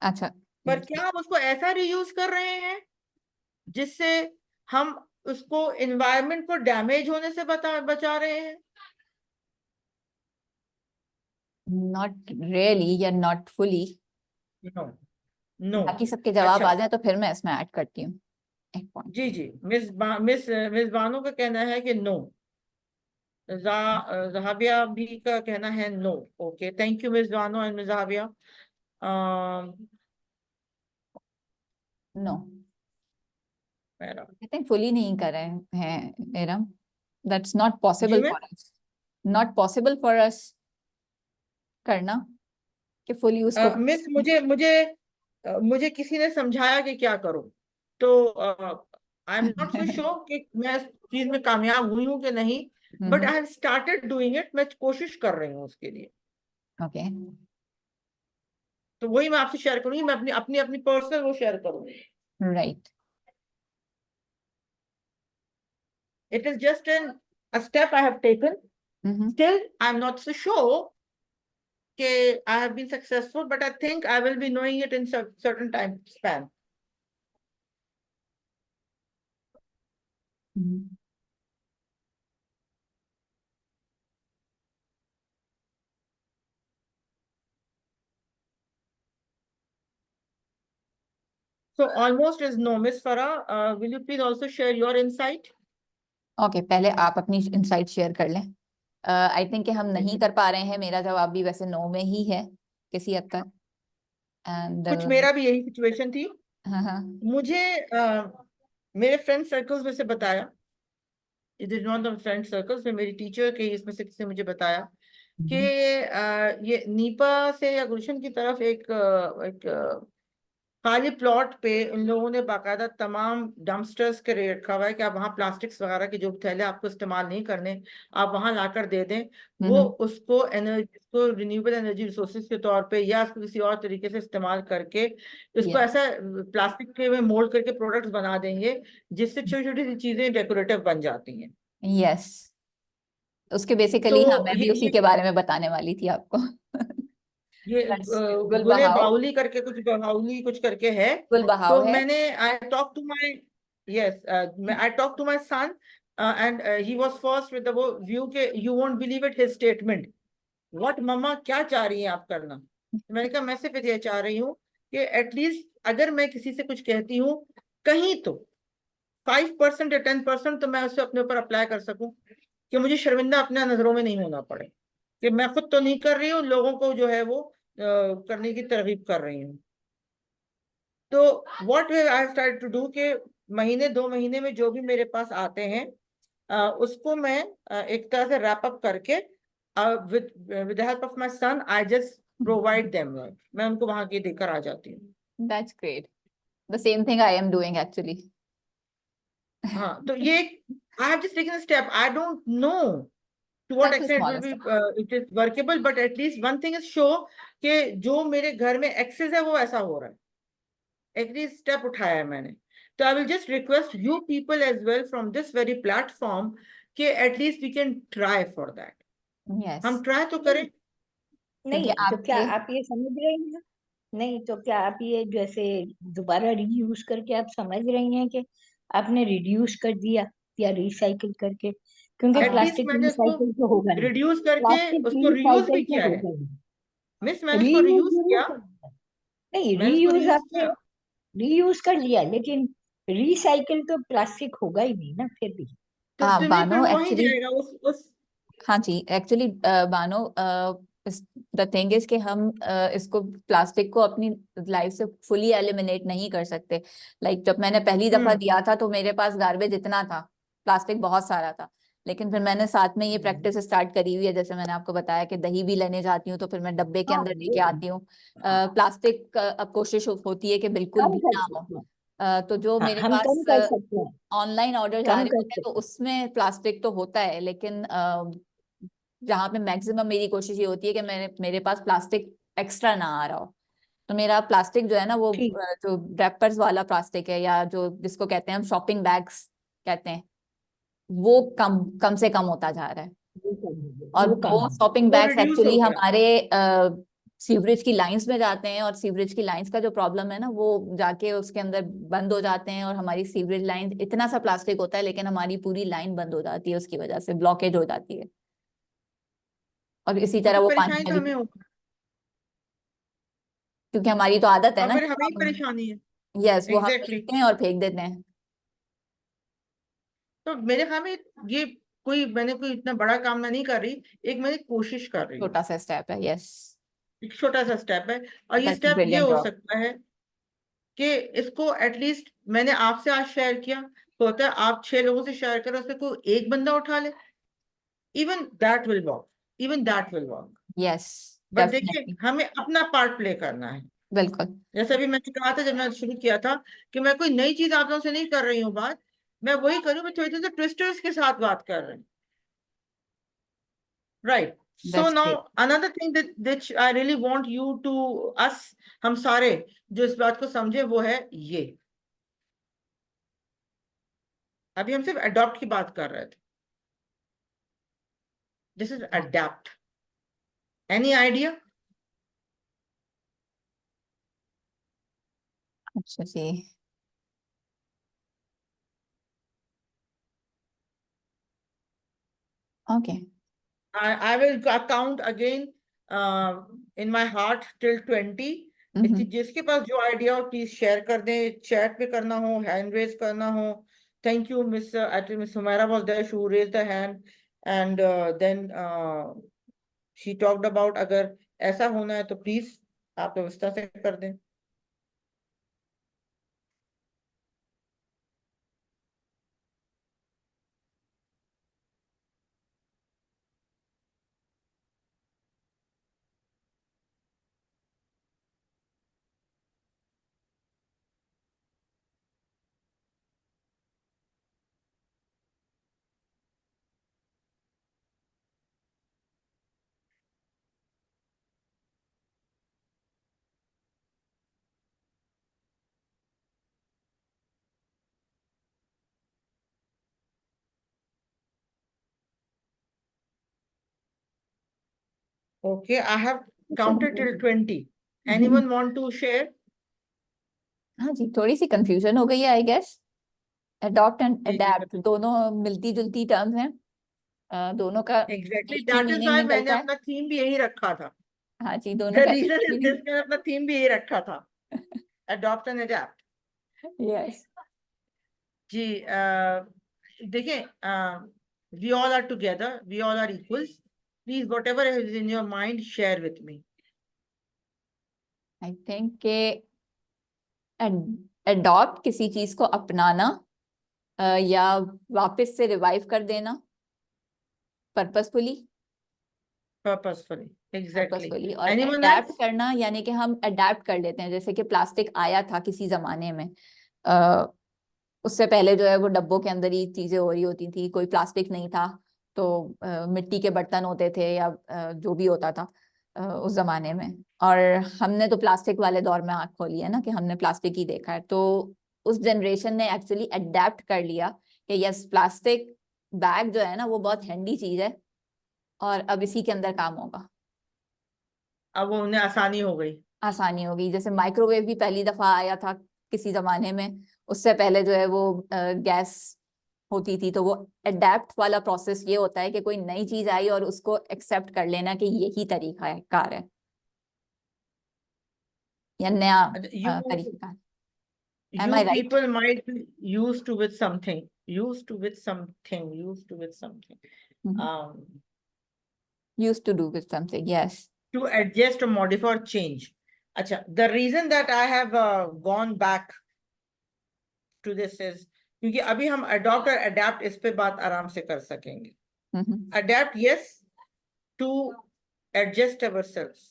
अच्छा। पर क्या हम उसको ऐसा रीयूज कर रहे हैं जिससे हम उसको इन्वायरमेंट को डैमेज होने से बचा रहे हैं? नॉट रियली या नॉट फुली। No, no. बाकी सबके जवाब अच्छा, आ जाए तो फिर मैं इसमें ऐड करती हूँ एक पॉइंट। जी जी, मिस बानो का कहना है कि नो, जहाबिया भी का कहना है no. Okay, thank you miss Bano and miss Jahabiya. No, मेरा आई थिंक फुली नहीं कर रहे हैं एरम। दैट्स नॉट जी पॉसिबल मैं for us, not possible for us करना कि फुली उसको। मिस मुझे किसी ने समझाया कि क्या करो, तो आई एम नॉट सो श्योर कि मैं इस चीज में कामयाब हुई हूँ कि नहीं, but I have started doing it, मैं कोशिश कर रही हूँ उसके लिए। ओके, तो वही मैं आपसे शेयर करूंगी, मैं अपनी अपनी अपनी पर्सनल वो शेयर करूंगी। Right. It is just a step I have taken. Still, I'm not so sure that I have been successful, but I think I will be knowing it in certain time span. So almost is no. Miss Farah, will you please also share your insight? Okay, पहले आप अपनी इंसाइट शेयर कर लें। आई थिंक कि हम नहीं कर पा रहे हैं, मेरा जवाब भी वैसे नो में ही है किसी हद तक। एंड कुछ मेरा भी यही सिचुएशन थी। हाँ, मुझे मेरे फ्रेंड सर्कल्स में से बताया, it is not the friend circles में, मेरी टीचर के इसमें से किसी ने मुझे बताया कि ये नीपा से या गुलशन की तरफ एक खाली प्लॉट पे इन लोगों ने बाकायदा तमाम डंपस्टर्स के रेट रखा हुआ है कि आप वहाँ प्लास्टिक्स वगैरह के जो थैले आपको इस्तेमाल नहीं करने, आप वहाँ लाकर दे दें। वो उसको एनर्जी, उसको रिन्यूएबल एनर्जी रिसोर्सेज के तौर पे या उसको किसी और तरीके से इस्तेमाल करके इसको Yeah. ऐसा प्लास्टिक के में मोल्ड करके प्रोडक्ट्स बना देंगे जिससे छोटी छोटी सी चीजें डेकोरेटिव बन जाती हैं। यस, उसके बेसिकली हाँ तो मैं भी उसी ये के बारे में बताने वाली थी आपको। ये गुल गुले बहाव, बाउली करके कुछ बाउली कुछ करके है। गुल बहाव तो है। मैंने I talk to my yes I talk to my son and he was first with the वो व्यू के you won't believe it his statement, what mama क्या चाह रही हैं आप करना। तो मैंने कहा मैं सिर्फ ये चाह रही हूँ कि एटलीस्ट अगर मैं किसी से कुछ कहती हूँ कहीं तो 5% या 10% तो मैं उसे अपने ऊपर अप्लाई कर सकूं कि मुझे शर्मिंदा अपने नजरों में नहीं होना पड़े कि मैं खुद तो नहीं कर रही हूँ, लोगों को जो है वो करने की तरगीब कर रही हूँ। तो what I start to do के महीने 2 महीने में जो भी मेरे पास आते हैं उसको मैं एक तरह से रैप अप करके with with the help of my son I just provide them, मैं उनको वहां के देकर आ जाती हूँ। That's great, the same thing I am doing actually. हाँ तो ये I have just taken a step, I don't know to what that's a extent it small will be step. it is workable, but at least one thing is sure कि जो मेरे घर में एक्सेस है वो ऐसा हो रहा है, एटलीस्ट स्टेप उठाया है मैंने। तो I will just request you people as well from this very platform कि at least we can try for that, yes, हम ट्राई तो करें। क्योंकि नहीं तो क्या आपके आप ये समझ रही हैं, नहीं तो क्या आप ये जैसे दोबारा रीयूज करके आप समझ रही हैं कि आपने रिड्यूस कर दिया या रिसाइकिल करके, क्योंकि एटलीस्ट प्लास्टिक मैंने उसको रिसाइकिल तो होगा नहीं, रिड्यूस करके प्लास्टिक उसको रियूज रिसाइकिल भी तो किया है। होगा नहीं। मिस मैंने उसको रीयूज रियूज जरूर किया, कर लिया, नहीं मैंने उसको रीयूज रियूज आपने किया। रीयूज कर लिया, लेकिन रिसाइकिल तो प्लास्टिक होगा ही नहीं ना फिर भी। तो नहीं फिर बानो वो वहीं एक्चुअली, जाएगा उस हाँ जी actually Bano, the thing is कि हम इसको प्लास्टिक को अपनी लाइफ से फुली एलिमिनेट नहीं कर सकते। लाइक जब मैंने पहली दफा दिया था तो मेरे पास गार्बेज इतना था, प्लास्टिक बहुत सारा था। लेकिन फिर मैंने साथ में ये प्रैक्टिस स्टार्ट करी हुई है, जैसे मैंने आपको बताया कि दही भी लेने जाती हूँ तो फिर मैं डब्बे के हाँ अंदर वो लेके आती हूँ। प्लास्टिक अब कोशिश होती है कि बिल्कुल कम भी कर ना हो। सकते हैं। तो जो हाँ मेरे हम कम पास कर सकते हैं, ऑनलाइन ऑर्डर आ कम रहे कर होते हैं तो सकते उसमें प्लास्टिक तो होता है, लेकिन जहाँ पे मैक्सिमम मेरी कोशिश ये होती है कि मेरे पास प्लास्टिक एक्स्ट्रा ना आ रहा हो। तो मेरा प्लास्टिक जो है ना वो ठीक। जो रैपर्स वाला प्लास्टिक है, या जो जिसको कहते हैं हम शॉपिंग बैग्स कहते हैं, वो कम कम से कम होता जा रहा है। वो कम हो गया, और वो कम वो हो गया। शॉपिंग वो बैग्स रिड्यूस हो एक्चुअली गया। हमारे सीवरेज की लाइंस में जाते हैं, और सीवरेज की लाइंस का जो प्रॉब्लम है ना वो जाके उसके अंदर बंद हो जाते हैं, और हमारी सीवरेज लाइन, इतना सा प्लास्टिक होता है लेकिन हमारी पूरी लाइन बंद हो जाती है, उसकी वजह से ब्लॉकेज हो जाती है। और इसी हाँ तरह तो वो पानी परेशानी में तो भी, हमें होगी क्योंकि हमारी तो आदत है और ना फिर कि हमें ही हम, परेशानी है। यस, वो हम एग्जैक्टली लेते हैं और फेंक देते हैं। तो मेरे ख्याल में ये मैंने कोई इतना बड़ा काम मैं नहीं कर रही, एक मैंने कोशिश कर रही हूँ, छोटा सा स्टेप है, यस। एक छोटा सा स्टेप है। और ये दैट्स स्टेप ये ब्रिलियंट हो जॉब। सकता है कि इसको एटलीस्ट मैंने आपसे आज शेयर किया, तो होता है आप 6 लोगों से शेयर करो, उससे कोई एक बंदा उठा ले, even that will work, even that will work. Yes, but देखिए डेफिनेटली, हमें अपना पार्ट प्ले करना है। बिल्कुल। जैसे अभी मैंने कहा था जब मैं शुरू किया था कि मैं कोई नई चीज आप लोगों से नहीं कर रही हूँ बात, मैं वही करूँ, मैं थोड़ी सी ट्विस्टर्स के साथ बात कर रही हूँ। Right. So that's now great. Another thing that I really want you to us, हम सारे जो इस बात को समझे वो है ये, अभी हम सिर्फ अडॉप्ट की बात कर रहे थे, this is adapt. Any idea? अच्छा जी, okay. I will count again in my heart till 20. जिसके पास जो आइडिया हो प्लीज शेयर कर दें, चैट पे करना हो, हैंड रेज करना हो। Thank you miss, I miss Humaira was there, she raise the hand and then she talked about अगर ऐसा होना है तो प्लीज आप व्यवस्था से कर दें। Okay, I have counted till 20. Anyone want to share? हाँ जी, थोड़ी सी कंफ्यूजन हो गई है आई गेस। अडॉप्ट एंड जी, जी, अडेप्ट दोनों मिलती जुलती टर्म्स हैं, दोनों का Exactly. एक ही That is मीनिंग why मैंने निकलता है। अपना थीम भी यही रखा था. हाँ जी, दोनों The का reason is मीनिंग। this, मैंने अपना थीम भी यही रखा था. Adopt and adapt. यस, जी, देखिए, we all are together, we all are equals. Please, whatever is in your mind, share with me. I think के अडॉप्ट किसी चीज को अपनाना, या वापस से रिवाइव कर देना पर्पसफुली। Purposefully. Exactly. पर्पसफुली। और Anyone अडेप्ट else? करना यानी कि हम अडेप्ट कर लेते हैं, जैसे कि प्लास्टिक आया था किसी जमाने में, अ, उससे पहले जो है वो डब्बों के अंदर ही चीजें हो रही होती थी, कोई प्लास्टिक नहीं था, तो मिट्टी के बर्तन होते थे या जो भी होता था उस जमाने में। और हमने तो प्लास्टिक वाले दौर में आंख खोली है ना, कि हमने प्लास्टिक ही देखा है, तो उस जनरेशन ने एक्चुअली अडेप्ट कर लिया कि यस, प्लास्टिक बैग जो है ना वो बहुत हैंडी चीज है और अब इसी के अंदर काम होगा। अब वो उन्हें आसानी हो गई. आसानी होगी। जैसे माइक्रोवेव भी पहली दफा आया था किसी जमाने में, उससे पहले जो है वो गैस होती थी, तो वो अडेप्ट वाला प्रोसेस ये होता है कि कोई नई चीज आई और उसको एक्सेप्ट कर लेना कि यही तरीका है कार है, या नया You तरीका है। Am I you right? people might be used to with something, used to with something. Um, Used to do with something, yes. to adjust or modify or change. Acha, the reason that I have gone back to this is क्योंकि अभी हम adopt और adapt इस पे बात आराम से कर सकेंगे. Adapt, yes, to adjust ourselves,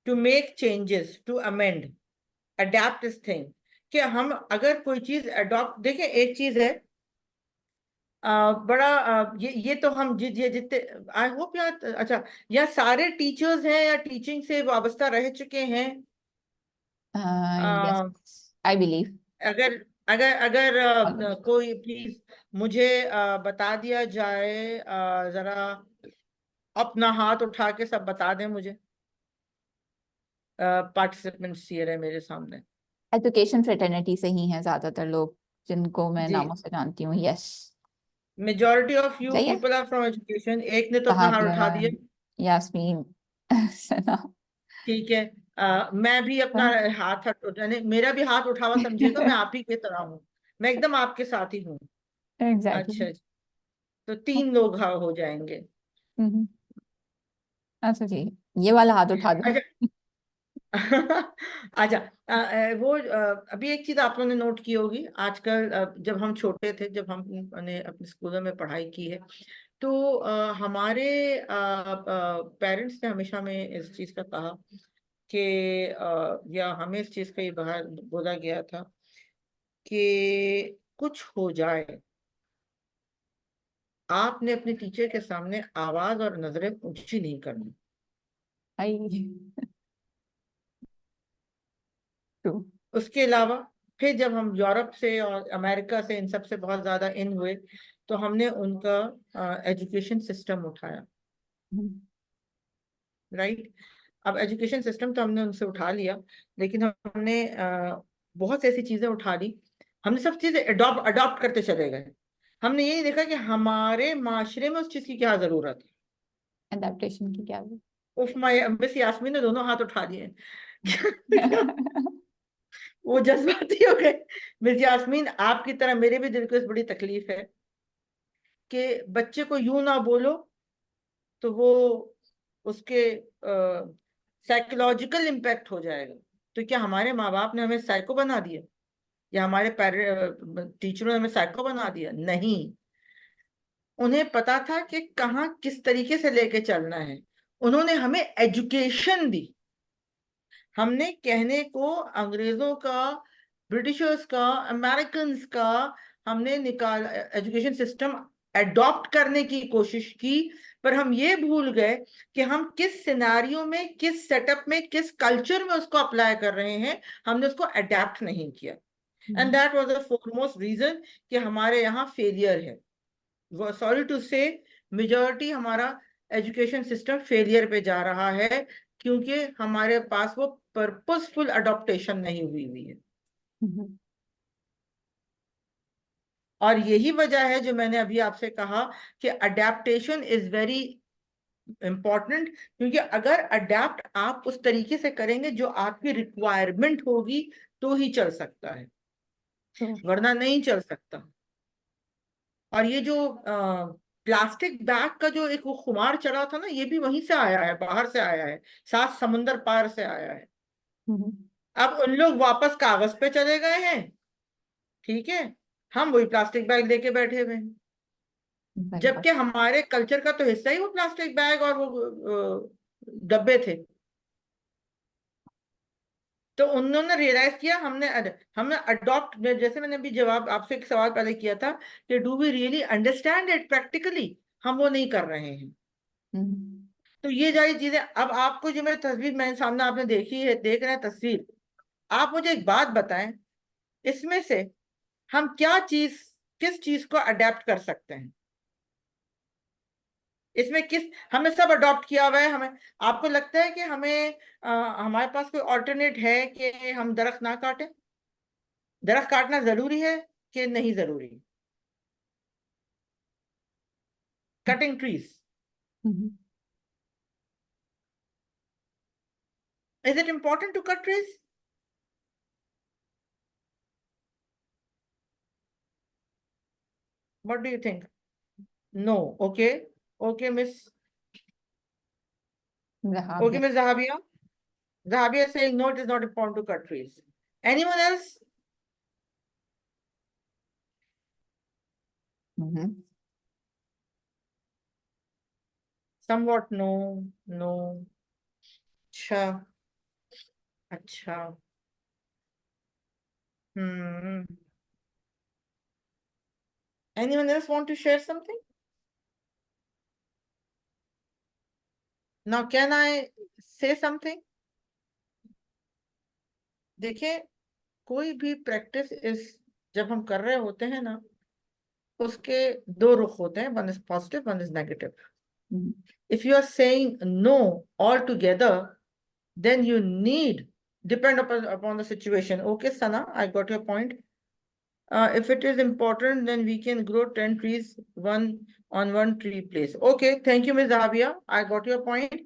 to make changes, to amend. Adapt is thing कि हम अगर कोई चीज adopt, देखिए एक चीज है, बड़ा ये तो हम ये जितने आई होप यार, अच्छा, या सारे टीचर्स हैं या टीचिंग से वाबस्ता रह चुके हैं? Yes, I believe. अगर अगर अगर कोई प्लीज मुझे बता दिया जाए, जरा अपना हाथ उठा के सब बता दें मुझे. पार्टिसिपेंट्स ये रहे मेरे सामने. एजुकेशन फ्रेटर्निटी से ही हैं ज्यादातर लोग जिनको मैं जी. नामों से जानती हूँ। यस, मेजॉरिटी ऑफ यू सही है। People are from education. एक ने तो अपना हाथ उठा सहाबीन, दिया. यास्मीन, सना। ठीक है. मैं भी अपना हाथ यानी मेरा भी हाथ उठा हुआ समझिएगा, मैं आप ही की तरह हूँ. मैं एकदम आपके साथ ही हूँ. अच्छा एग्जैक्टली। जी. तो 3 लोग हो जाएंगे. अच्छा जी, ये वाला हाथ उठा दो। अच्छा. अच्छा. वो अभी एक चीज आप लोगों ने नोट की होगी आजकल, जब हम छोटे थे, जब हमने अपने स्कूलों में पढ़ाई की है, तो हमारे पेरेंट्स ने हमेशा में इस चीज का कहा कि या हमें इस चीज का ये बाहर बोला गया था कि कुछ हो जाए, आपने अपने टीचर के सामने आवाज और नजरें ऊंची नहीं करनी. उसके अलावा फिर जब हम यूरोप से और अमेरिका से इन सब से बहुत ज्यादा इन हुए, तो हमने उनका एजुकेशन सिस्टम उठाया. राइट. अब एजुकेशन सिस्टम तो हमने उनसे उठा लिया, लेकिन हमने बहुत सी ऐसी चीजें उठा ली. हमने सब चीजें अडॉप्ट करते चले गए. हमने ये नहीं देखा कि हमारे माशरे में उस चीज की क्या जरूरत है. एडेप्टेशन की क्या उफ माय मिस यास्मीन ने दोनों हाथ उठा दिए. वो जज्बाती हो गए. मिस यास्मीन, आपकी तरह मेरे भी दिल को इस बड़ी तकलीफ है कि बच्चे को यूं ना बोलो तो वो उसके साइकोलॉजिकल इम्पैक्ट हो जाएगा. तो क्या हमारे माँ बाप ने हमें साइको बना दिया, या हमारे टीचरों ने हमें साइको बना दिया? नहीं. उन्हें पता था कि कहाँ किस तरीके से लेके चलना है. उन्होंने हमें एजुकेशन दी. हमने कहने को अंग्रेजों का, ब्रिटिशर्स का, अमेरिकन्स का हमने निकाल एजुकेशन सिस्टम अडॉप्ट करने की कोशिश की, पर हम ये भूल गए कि हम किस सिनेरियो में, किस सेटअप में, किस कल्चर में उसको अप्लाई कर रहे हैं. हमने उसको अडेप्ट नहीं किया. And that was the foremost reason कि हमारे यहाँ फेलियर है. सॉरी टू से, मेजॉरिटी हमारा एजुकेशन सिस्टम फेलियर पे जा रहा है, क्योंकि हमारे पास वो पर्पसफुल अडॉप्टेशन नहीं हुई है। और यही वजह है जो मैंने अभी आपसे कहा कि अडेप्टेशन इज वेरी इंपॉर्टेंट, क्योंकि अगर अडेप्ट आप उस तरीके से करेंगे जो आपकी रिक्वायरमेंट होगी तो ही चल सकता है, वरना नहीं चल सकता। और ये जो प्लास्टिक बैग का जो एक वो खुमार चला था ना, ये भी वहीं से आया है, बाहर से आया है, 7 समुंदर पार से आया है। अब उन लोग वापस कागज पे चले गए हैं, ठीक है, हम वही प्लास्टिक बैग लेके बैठे हुए हैं, जबकि हमारे कल्चर का तो हिस्सा ही वो प्लास्टिक बैग और वो डब्बे थे। तो उन्होंने रियलाइज किया, हमने अडॉप्ट, जैसे मैंने अभी जवाब आपसे एक सवाल पहले किया था कि do we really understand it practically, हम वो नहीं कर रहे हैं। तो ये सारी चीजें, अब आपको जो मेरी तस्वीर मैंने सामने आपने देखी है, देख रहे हैं तस्वीर, आप मुझे एक बात बताएं, इसमें से हम किस चीज को अडेप्ट कर सकते हैं? इसमें हमने सब अडॉप्ट किया हुआ है। हमें, आपको लगता है कि हमारे पास कोई ऑल्टरनेट है कि हम दरख्त ना काटें? दरख्त काटना जरूरी है कि नहीं जरूरी? Cutting trees, is it important to cut trees? What do you think? No. Okay, Miss Zahabia. Zahabia is saying no, it is not important to cut trees. Anyone else? Somewhat no. अच्छा. Anyone else want to share something? Now can I say something? देखिए, कोई भी प्रैक्टिस जब हम कर रहे होते हैं ना, उसके दो रुख होते हैं, one is positive, one is negative. If you are saying no altogether, then you need, depend upon the situation. Okay, Sana, I got your point. If it is important, then we can grow 10 trees, one on one tree place. Okay, thank you, Ms. Zahabia. I got your point.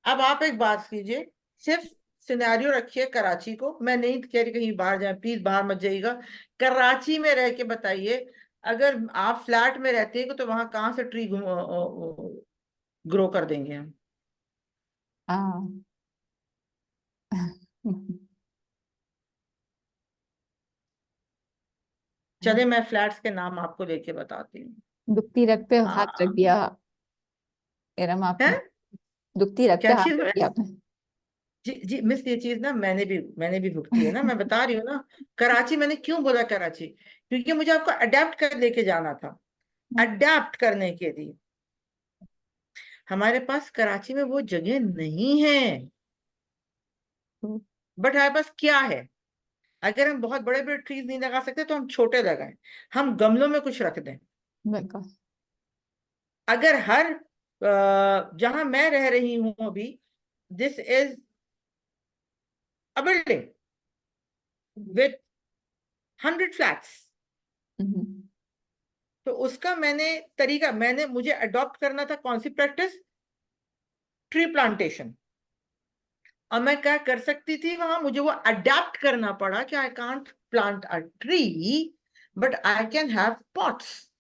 अब आप एक बात कीजिए, सिर्फ सिनेरियो रखिए कराची को, मैं नहीं कह रही कहीं बाहर जाए, प्लीज बाहर मत जाइएगा, कराची में रह के बताइए, अगर आप फ्लैट में रहते हैं तो वहां कहाँ से ट्री ग्रो कर देंगे हम? चले, मैं फ्लैट्स के नाम आपको लेके बताती हूँ। दुखती रख पे हाथ रख दिया इरम आपने, दुखती रख पे क्या हाथ चीज? रख दिया आपने। जी मिस, ये चीज ना मैंने भी भुगती है ना, मैं बता रही हूँ ना। कराची, मैंने क्यों बोला कराची, क्योंकि मुझे आपको अडेप्ट कर लेके जाना था। अडेप्ट करने के लिए हमारे पास कराची में वो जगह नहीं है, बट हमारे पास क्या है? अगर हम बहुत बड़े बड़े ट्रीज नहीं लगा सकते तो हम छोटे लगाएं, हम गमलों में कुछ रख दें। बिल्कुल। अगर जहां मैं रह रही हूं अभी, this is a building with 100 flats, तो उसका मुझे अडॉप्ट करना था कौन सी प्रैक्टिस? Tree plantation. और मैं क्या कर सकती थी वहां? मुझे वो अडेप्ट करना पड़ा कि I can't plant a tree, but I can have pots.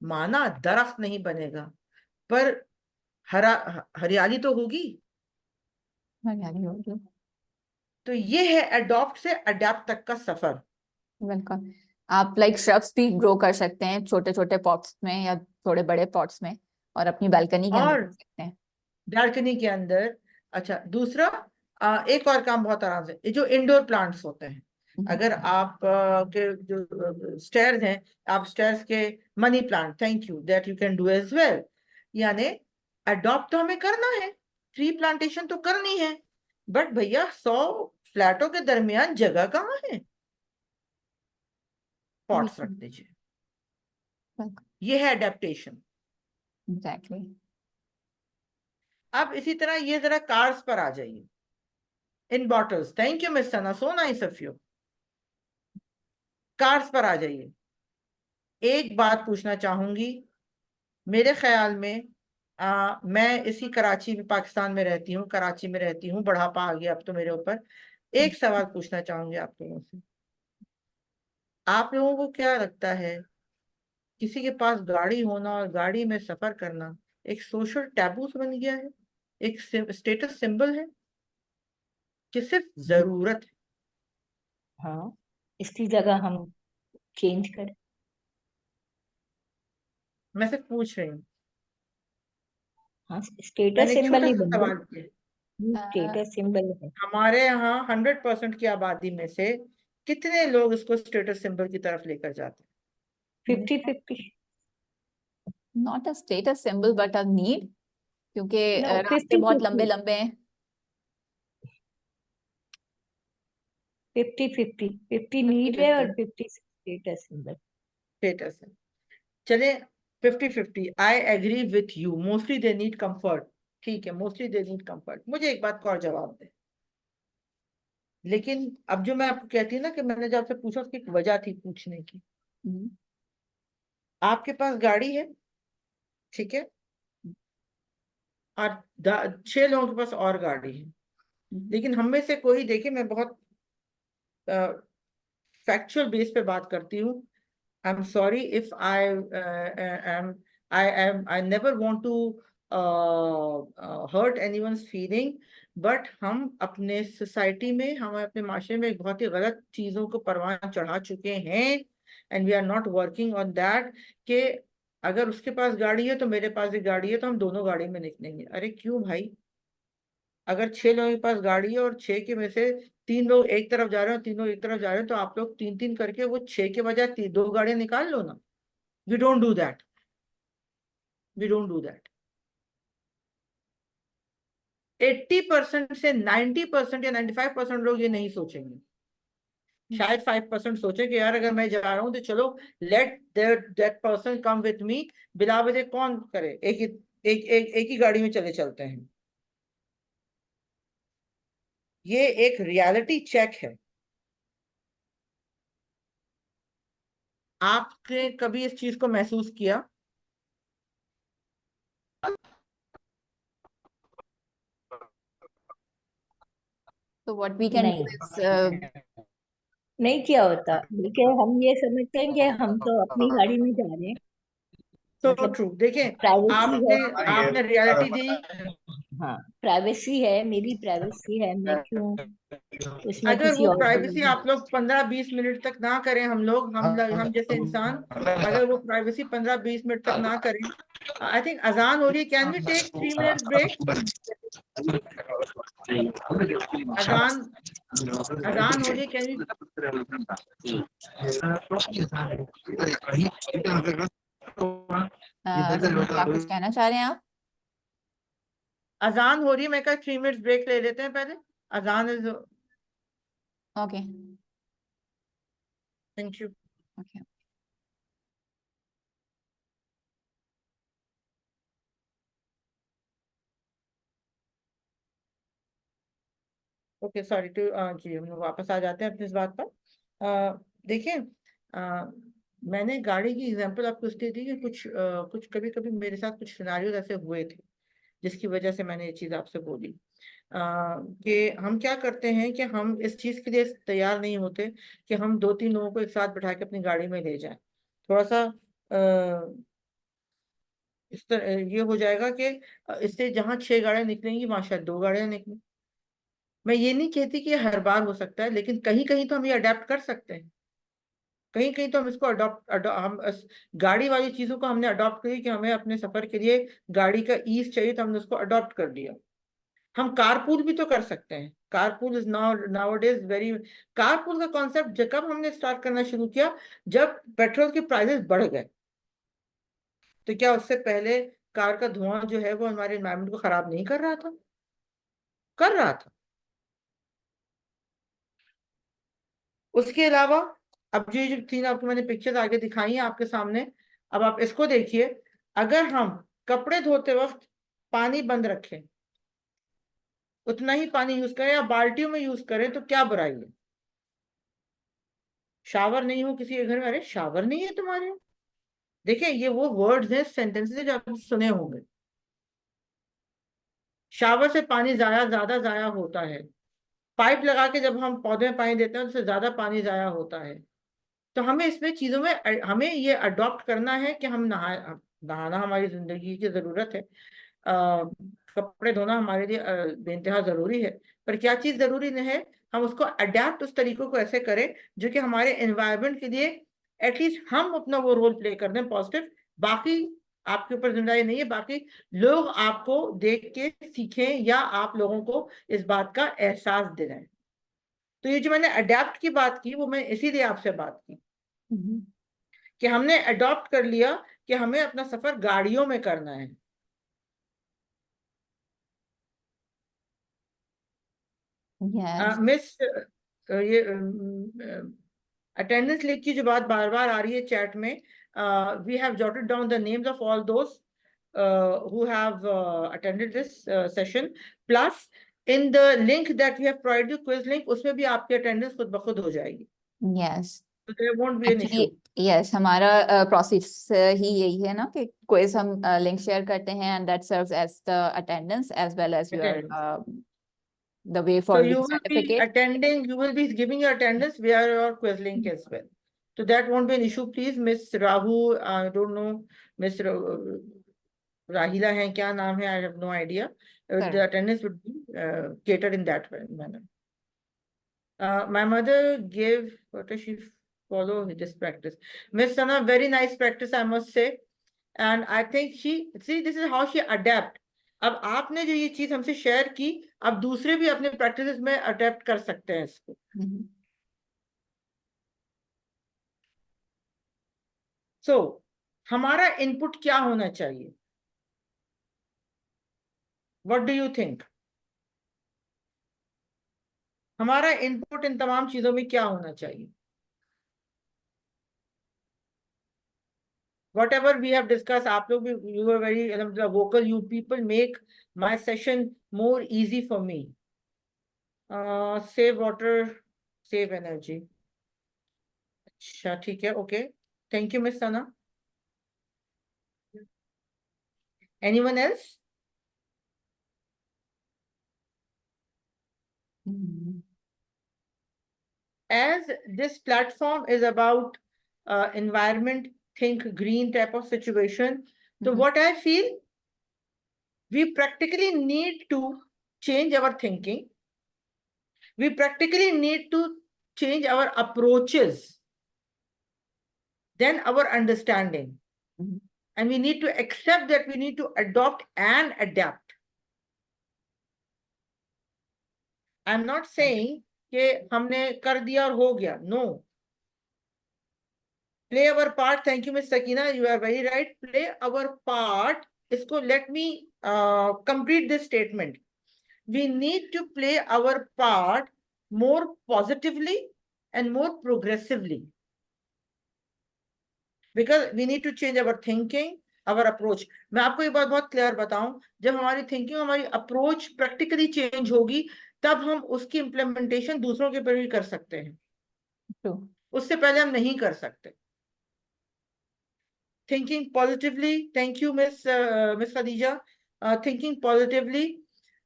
माना दरख्त नहीं बनेगा, पर हरियाली तो होगी। हरियाली होगी। तो ये है अडॉप्ट से अडेप्ट तक का सफर। बिल्कुल। आप लाइक श्रब्स भी ग्रो कर सकते हैं छोटे छोटे पॉट्स में या थोड़े बड़े पॉट्स में, और अपनी बालकनी के अंदर और कर सकते हैं। बालकनी के अंदर। अच्छा, दूसरा एक और काम बहुत आराम से, ये जो इंडोर प्लांट्स होते हैं, अगर आप के जो स्टेयर्स हैं, आप स्टेयर्स के money plant, thank you, that you can do as well. यानी अडॉप्ट तो हमें करना है, ट्री प्लांटेशन तो करनी है, बट भैया 100 फ्लैटों के दरमियान जगह कहाँ है? पॉट्स रख दीजिए। ये है अडेप्टेशन। एग्जैक्टली। अब इसी तरह ये जरा कार्स पर आ जाइए, in bottles. Thank you miss Sana, so nice of you. Cars पर आ जाइए। एक बात पूछना चाहूंगी, मेरे ख्याल में मैं इसी कराची में, पाकिस्तान में रहती हूँ, कराची में रहती हूँ, बुढ़ापा आ गया अब तो मेरे ऊपर। एक सवाल पूछना चाहूंगी आप लोगों से, आप लोगों को क्या लगता है किसी के पास गाड़ी होना और गाड़ी में सफर करना एक सोशल टैबू बन गया है, एक स्टेटस सिंबल है, कि सिर्फ जरूरत है? हाँ, इसकी जगह हम चेंज करें। मैं सिर्फ पूछ रही हूँ, हाँ, स्टेटस मैंने एक सिंबल छोटा ही सा बन सवाल गया। किया। स्टेटस सिंबल है। हमारे यहाँ 100% की आबादी में से कितने लोग इसको स्टेटस सिंबल की तरफ लेकर जाते हैं? 50-50। Not a status symbol but a need, क्योंकि No, रास्ते बहुत 50-50। लंबे लंबे हैं। 50-50। 50 नीड है और 50 स्टेटस सिंबल। स्टेटस है। चले 50-50, I agree with you, mostly they need comfort. ठीक है, मोस्टली दे नीड कंफर्ट। मुझे एक बात का और जवाब दे, लेकिन अब जो मैं आपको कहती हूँ ना कि मैंने जब आपसे पूछा, उसकी एक वजह थी पूछने की। आपके पास गाड़ी है, ठीक है, और 6 लोगों के पास और गाड़ी है, लेकिन हम में से कोई, देखिए मैं बहुत फैक्चुअल बेस पे बात करती हूँ। I'm sorry if I never want to hurt anyone's feeling, but हम अपने सोसाइटी में, हम अपने माशरे में एक बहुत ही गलत चीजों को परवान चढ़ा चुके हैं, and we are not working on that, कि अगर उसके पास गाड़ी है तो मेरे पास भी गाड़ी है, तो हम दोनों गाड़ी में निकलेंगे। अरे क्यों भाई? अगर 6 लोगों के पास गाड़ी है और 6 के में से 3 लोग एक तरफ जा रहे हो, 3 लोग एक तरफ जा रहे हो, तो आप लोग 3-3 करके वो 6 के बजाय 2 गाड़ियां निकाल लो ना। We don't do that. We don't do that. 80% से 90% या 95% लोग ये नहीं सोचेंगे। शायद 5% सोचे कि यार अगर मैं जा रहा हूं तो चलो, let that person come with me, बिला वजह कौन करे, एक ही गाड़ी में चले चलते हैं। ये एक रियलिटी चेक है। आपने कभी इस चीज को महसूस किया? तो व्हाट वी कैन डू नहीं, इज नहीं किया होता, बल्कि हम ये समझते हैं कि हम तो अपनी गाड़ी में जा रहे हैं। तो मतलब ट्रू। देखिए, प्राइवेसी है। आपने रियलिटी दी। हाँ, प्राइवेसी है, मेरी प्राइवेसी है, मैं क्यों उसमें अगर किसी वो और को प्राइवेसी आप लोग 15-20 मिनट तक ना करें, हम जैसे इंसान, अगर वो प्राइवेसी 15-20 मिनट तक ना करें, आई थिंक अजान हो रही है, can we take 3 minutes break? अजान अजान हो रही है, कैन वी? क्या कुछ कहना चाह रहे हैं आप? अजान हो रही है, मैं कहा 3 मिनट्स ब्रेक ले लेते हैं पहले। Azaan is. Okay thank you. Okay. Okay, sorry to, जी हम लोग वापस आ जाते हैं अपनी इस बात पर। देखिए, मैंने गाड़ी की एग्जांपल आपको इसलिए दी कि कुछ कभी कभी मेरे साथ कुछ सिनारियोज ऐसे हुए थे, जिसकी वजह से मैंने ये चीज़ आपसे बोली। कि हम क्या करते हैं कि हम इस चीज़ के लिए तैयार नहीं होते कि हम 2-3 लोगों को एक साथ बैठा के अपनी गाड़ी में ले जाएं। थोड़ा सा इस तरह ये हो जाएगा कि इससे जहाँ 6 गाड़ियां निकलेंगी वहां शायद 2 गाड़ियां निकलें। मैं ये नहीं कहती कि ये हर बार हो सकता है, लेकिन कहीं कहीं तो हम ये अडेप्ट कर सकते हैं। कहीं कहीं तो हम इसको गाड़ी वाली चीजों को हमने अडॉप्ट करी कि हमें अपने सफर के लिए गाड़ी का ईज चाहिए, तो हमने उसको अडॉप्ट कर दिया। हम कारपूल भी तो कर सकते हैं। Carpool is nowadays very. Carpool का कॉन्सेप्ट कब हमने स्टार्ट करना शुरू किया? जब पेट्रोल के प्राइसेस बढ़ गए। तो क्या उससे पहले कार का धुआं जो है वो हमारे एनवायरमेंट को खराब नहीं कर रहा था? कर रहा था। उसके अलावा अब जो 3 आपको मैंने पिक्चर्स आगे दिखाई हैं आपके सामने, अब आप इसको देखिए। अगर हम कपड़े धोते वक्त पानी बंद रखें, उतना ही पानी यूज करें या बाल्टियों में यूज करें तो क्या बुराई है? शावर नहीं हो किसी के घर में, अरे शावर नहीं है तुम्हारे? देखिए ये वो वर्ड्स हैं, सेंटेंसेस जो आपने सुने होंगे। शावर से पानी ज्यादा जाया होता है। पाइप लगा के जब हम पौधे में पानी देते हैं उससे ज्यादा पानी जाया होता है। तो हमें इसमें चीजों में हमें ये अडॉप्ट करना है कि हम नहाना हमारी जिंदगी की जरूरत है। कपड़े धोना हमारे लिए बेइंतहा जरूरी है, पर क्या चीज जरूरी नहीं है, हम उसको अडेप्ट उस तरीकों को ऐसे करें जो कि हमारे एनवायरनमेंट के लिए एटलीस्ट हम अपना वो रोल प्ले कर दें पॉजिटिव। बाकी आपके ऊपर जिम्मेदारी नहीं है, बाकी लोग आपको देख के सीखें या आप लोगों को इस बात का एहसास दिलाएं। तो ये जो मैंने अडेप्ट की बात की वो मैं इसीलिए आपसे बात की कि हमने अडॉप्ट कर लिया कि हमें अपना सफर गाड़ियों में करना है। Yes. मिस ये अटेंडेंस लिस्ट की जो बात बार बार आ रही है चैट में, we have jotted down the names of all those who have attended this session, plus in the link that we have provided you, quiz link, उसमें भी आपकी अटेंडेंस खुद ब खुद हो जाएगी। Yes. So there won't be an issue. Actually, yes, हमारा प्रोसेस ही यही है ना कि क्विज हम लिंक शेयर करते हैं and that serves as the attendance as well as your the way for So the you will be certificate. attending, you will be giving your attendance via your quiz link as well. So that won't be an issue. Please, Miss Rahu, I don't know, Miss Rahila है क्या नाम है, I have no idea. Correct. The attendance would be catered in that manner. My mother gave, what does she follow this practice? Miss Sana, very nice practice, I must say. And I think she, see, this is how she adapt. अब आपने जो ये चीज हमसे शेयर की, अब दूसरे भी अपने प्रैक्टिसेस में अडेप्ट कर सकते हैं इसको। So, हमारा इनपुट क्या होना चाहिए? What do you think? हमारा इनपुट इन तमाम चीजों में क्या होना चाहिए? Whatever we have discussed, आप लोग भी, you were very vocal, you people make my session more easy for me. Save water, save energy. अच्छा ठीक है, okay. Thank you, Miss Sana. Anyone else? As this platform is about environment, think green type of situation, so what I feel, we practically need to change our thinking. We practically need to change our approaches, then our understanding. And we need to accept that we need to adopt and adapt. I'm not saying कि हमने कर दिया और हो गया. No. Play our part. Thank you, Miss Sakina. You are very right. Play our part. इसको let me complete this statement. We need to play our part more positively and more progressively. Because we need to change our thinking, our approach. मैं आपको ये बात बहुत क्लियर बताऊं, जब हमारी थिंकिंग, हमारी अप्रोच प्रैक्टिकली चेंज होगी, तब हम उसकी इम्प्लीमेंटेशन दूसरों के ऊपर भी कर सकते हैं। उससे पहले हम नहीं कर सकते। Thinking positively, thank you, Miss Khadija. Thinking positively,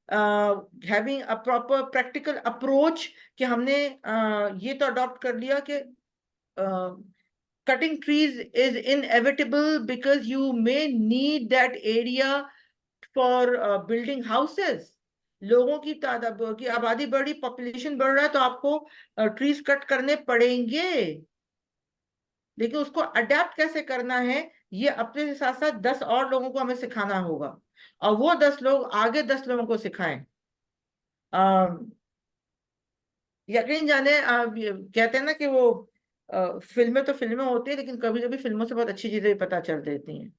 having a proper practical approach कि हमने ये तो अडॉप्ट कर लिया कि cutting trees is inevitable because you may need that area for building houses. लोगों की तादाद की आबादी बढ़ी, पॉपुलेशन बढ़ रहा है, तो आपको ट्रीज कट करने पड़ेंगे, लेकिन उसको अडेप्ट कैसे करना है ये अपने के साथ साथ 10 और लोगों को हमें सिखाना होगा, और वो 10 लोग आगे 10 लोगों को सिखाएं। यकीन जाने कहते हैं ना कि वो फिल्में तो फिल्में होती है, लेकिन कभी कभी फिल्मों से बहुत अच्छी चीजें पता चल देती हैं।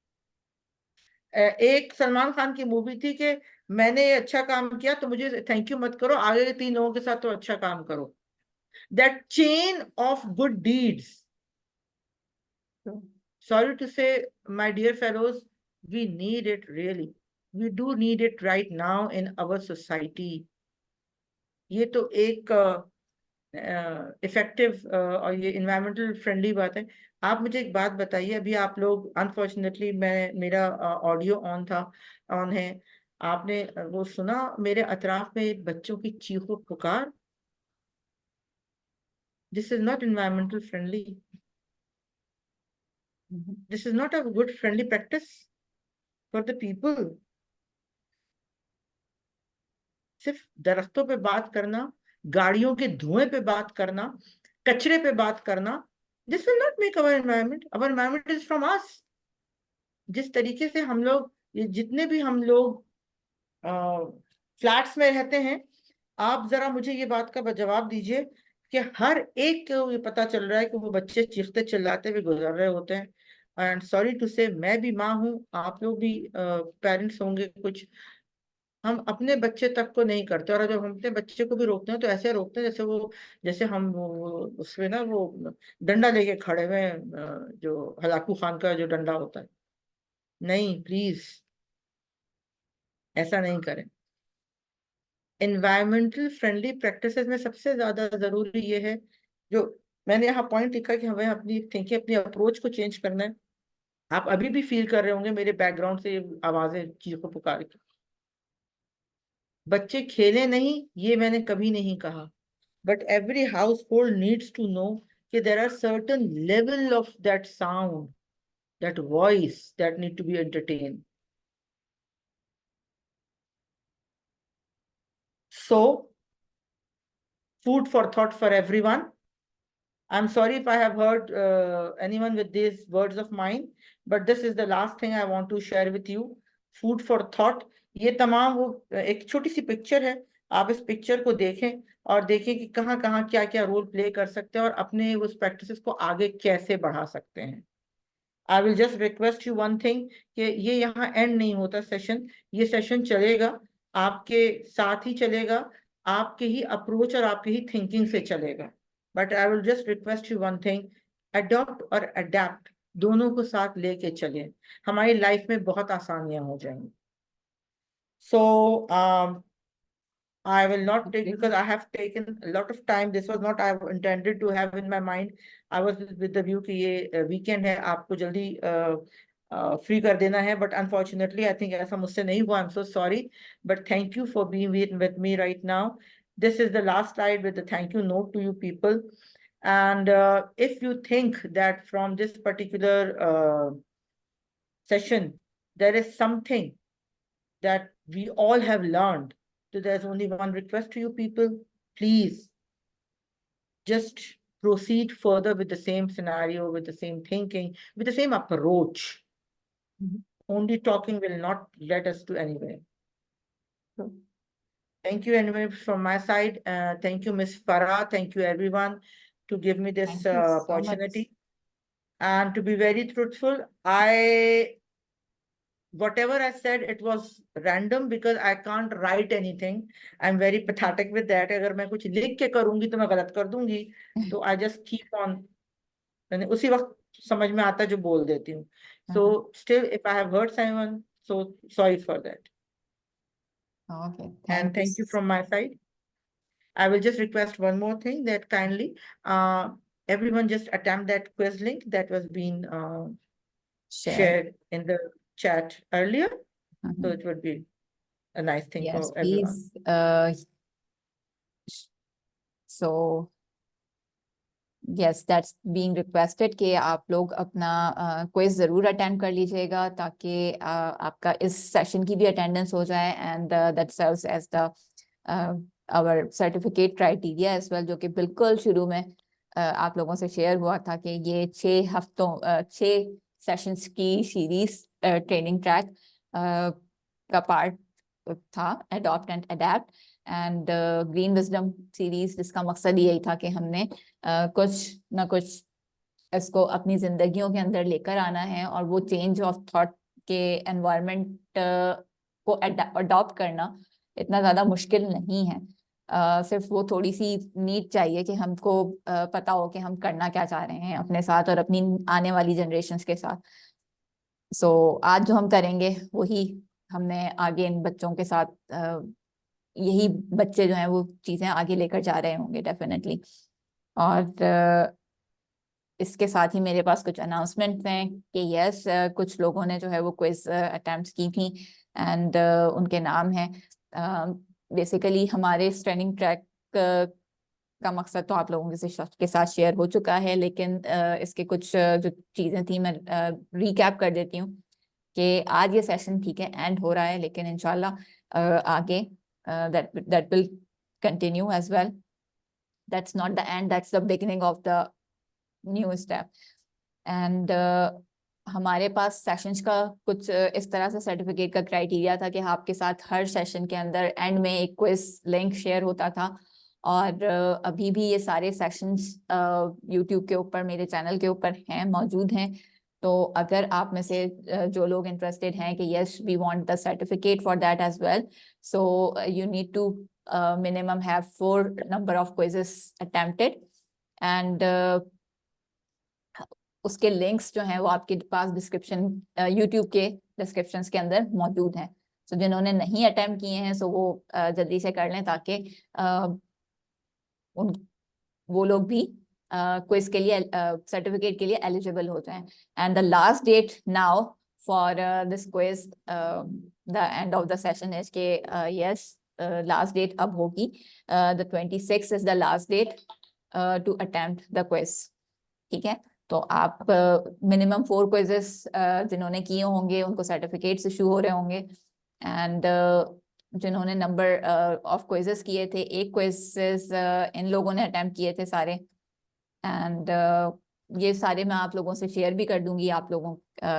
एक सलमान खान की मूवी थी कि मैंने ये अच्छा काम किया तो मुझे थैंक यू मत करो, आगे के 3 लोगों के साथ तो अच्छा काम करो। That chain of good deeds, sorry to say, my dear fellows, We need it really. We do need it right now in our society. ये तो एक इफेक्टिव और ये इन्वायरमेंटल फ्रेंडली बात है। आप मुझे एक बात बताइए, अभी आप लोग अनफॉर्चुनेटली मेरा ऑडियो ऑन है, आपने वो सुना मेरे अतराफ में बच्चों की चीखो पुकार? This is not environmental friendly. This is not a good friendly practice for the people. सिर्फ दरख्तों पे बात करना, गाड़ियों के धुएं पे बात करना, कचरे पे बात करना, this will not make our environment. Our environment is from us. जिस तरीके से हम लोग, जितने भी हम लोग फ्लैट्स में रहते हैं, आप जरा मुझे ये बात का जवाब दीजिए कि हर एक को ये पता चल रहा है कि वो बच्चे चीखते चिल्लाते हुए गुजर रहे होते हैं. एंड सॉरी टू से, मैं भी माँ हूँ, आप लोग भी पेरेंट्स होंगे कुछ. हम अपने बच्चे तक को नहीं करते, और जब हम अपने बच्चे को भी रोकते हैं तो ऐसे रोकते हैं जैसे हम उसमें ना वो डंडा लेके खड़े हुए हैं, जो हलाकू खान का जो डंडा होता है. नहीं, प्लीज ऐसा नहीं करें. एनवायरमेंटल फ्रेंडली प्रैक्टिसेस में सबसे ज्यादा जरूरी ये है, जो मैंने यहाँ पॉइंट लिखा कि हमें अपनी थिंकिंग, अपनी अप्रोच को चेंज करना है. आप अभी भी फील कर रहे होंगे मेरे बैकग्राउंड से ये आवाजें चीखों पुकार की. बच्चे खेले नहीं, ये मैंने कभी नहीं कहा, but every household needs to know that there are certain level of that sound, that voice that need to be entertained. So, food for thought for everyone. I'm sorry if I have hurt anyone with these words of mine, but this is the last thing I want to share with you. Food for thought. ये तमाम वो एक छोटी सी पिक्चर है, आप इस पिक्चर को देखें और देखें कि कहाँ कहाँ क्या क्या रोल प्ले कर सकते हैं और अपने उस प्रैक्टिसेस को आगे कैसे बढ़ा सकते हैं. I will just request you one thing कि ये यहाँ एंड नहीं होता सेशन, ये सेशन चलेगा, आपके साथ ही चलेगा, आपके ही अप्रोच और आपके ही थिंकिंग से चलेगा. But I will just request you one thing, adopt और अडेप्ट दोनों को साथ लेके चलें, हमारी लाइफ में बहुत आसानियां हो जाएंगी. So I will not take, because I have taken a lot of time. This was not I intended to have in my mind. I was with the view कि ये weekend है, आपको जल्दी free कर देना है, but unfortunately I think ऐसा मुझसे नहीं हुआ. I'm so sorry, but thank you for being with me right now. This is the last slide with the thank you note to you people. And if you think that from this particular session there is something that we all have learned, so there's only one request to you people, please just proceed further with the same scenario, with the same thinking, with the same approach. Only talking will not let us to anywhere. Thank you anyway from my side. Thank you, Ms. Farah. Thank you everyone to give me this Thank you so much. opportunity. And to be very truthful, whatever I said, it was random because I can't write anything. I'm very pathetic with that. अगर मैं कुछ लिख के करूंगी तो मैं गलत कर दूंगी. तो I just keep on, मैंने उसी वक्त समझ में आता जो बोल देती हूँ. So still, if I have hurt someone, so sorry for that. Okay, And thank you from my side. I will just request one more thing, that kindly everyone just attempt that quiz link that was being shared in the chat earlier. So it would be a nice thing Yes, for everyone. please. So yes, that's being requested कि आप लोग अपना क्विज जरूर अटेंड कर लीजिएगा ताकि आपका इस सेशन की भी अटेंडेंस हो जाए, and that serves as the our certificate criteria as well, जो कि बिल्कुल शुरू में आप लोगों से शेयर हुआ था कि ये 6 सेशंस की सीरीज ट्रेनिंग ट्रैक का पार्ट था, adopt and adapt and green wisdom series, जिसका मकसद यही था कि हमने कुछ ना कुछ इसको अपनी जिंदगियों के अंदर लेकर आना है, और वो चेंज ऑफ थॉट के एनवायरनमेंट को अडॉप्ट करना इतना ज़्यादा मुश्किल नहीं है. सिर्फ वो थोड़ी सी नीड चाहिए कि हमको पता हो कि हम करना क्या चाह रहे हैं अपने साथ और अपनी आने वाली जनरेशन्स के साथ. सो आज जो हम करेंगे वही हमने आगे इन बच्चों के साथ यही बच्चे जो हैं वो चीज़ें आगे लेकर जा रहे होंगे डेफिनेटली। और इसके साथ ही मेरे पास कुछ अनाउंसमेंट्स हैं कि यस कुछ लोगों ने जो है वो क्विज अटेम्प्ट्स की थी एंड उनके नाम हैं। बेसिकली हमारे इस ट्रेनिंग ट्रैक का मकसद तो आप लोगों के साथ शेयर हो चुका है, लेकिन इसके कुछ जो चीज़ें थी मैं रिकैप कर देती हूँ कि आज ये सेशन ठीक है एंड हो रहा है, लेकिन इंशाल्लाह आगे that will continue as well. That's not the end, that's the beginning of the new step. And हमारे पास सेशंस का कुछ इस तरह से सर्टिफिकेट का क्राइटेरिया था कि आपके साथ हर सेशन के अंदर एंड में एक क्विज लिंक शेयर होता था। और अभी भी ये सारे सेशंस यूट्यूब के ऊपर मेरे चैनल के ऊपर हैं, मौजूद हैं। तो अगर आप में से जो लोग इंटरेस्टेड हैं कि yes we want the certificate for that as well, so you need to minimum have 4 number of quizzes attempted and उसके लिंक्स जो हैं वो आपके पास डिस्क्रिप्शन यूट्यूब के डिस्क्रिप्शंस के अंदर मौजूद हैं। सो जिन्होंने नहीं अटेम्प्ट किए हैं सो वो जल्दी से कर लें ताकि वो लोग भी क्विज के लिए सर्टिफिकेट के लिए एलिजिबल हो जाएं। And the last date now for this quiz the end of the session is के यस लास्ट डेट अब होगी the 26 is the last date to attempt the quiz. ठीक है, तो आप मिनिमम 4 क्विजेस जिन्होंने किए होंगे उनको सर्टिफिकेट्स इशू हो रहे होंगे। एंड जिन्होंने नंबर ऑफ क्विजेस किए थे, 1 क्विजेस इन लोगों ने अटेम्प्ट किए थे सारे। एंड ये सारे मैं आप लोगों से शेयर भी कर दूंगी आप लोगों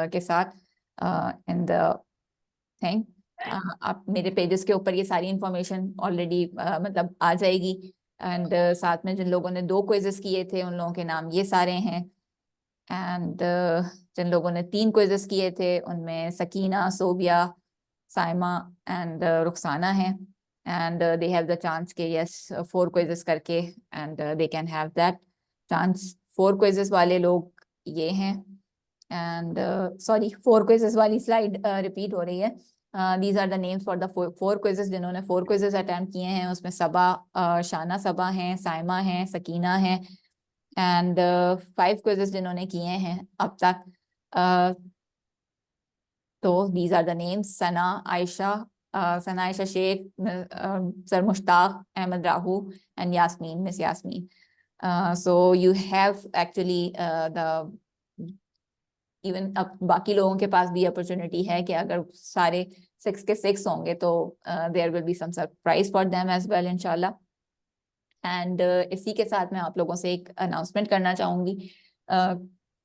के साथ इन द थिंग। आप मेरे पेजेस के ऊपर ये सारी इंफॉर्मेशन ऑलरेडी मतलब आ जाएगी। एंड साथ में जिन लोगों ने 2 क्विजेस किए थे उन लोगों के नाम ये सारे हैं। एंड जिन लोगों ने 3 क्विजेस किए थे उनमें सकीना, सोबिया, साइमा एंड रुखसाना हैं। And they have the chance के यस 4 क्विजेस करके and they can have that chance. 4 quizzes वाले लोग ये हैं। एंड सॉरी 4 क्विजेस वाली स्लाइड रिपीट हो रही है। These are the names for the 4 quizzes जिन्होंने 4 क्विजेस अटेम्प्ट किए हैं। उसमें सबा शाना सबा हैं, साइमा हैं, सकीना हैं। एंड 5 क्विजेस जिन्होंने किए हैं अब तक तो these are the names: Sana Aisha Sheikh, Sir Mushtaq Ahmed Rahu, and Miss Yasmin. So you have actually the even अब बाकी लोगों के पास भी अपॉर्चुनिटी है कि अगर सारे 6 के 6 होंगे तो there will be some surprise for them as well इंशाल्लाह। एंड इसी के साथ मैं आप लोगों से एक अनाउंसमेंट करना चाहूंगी।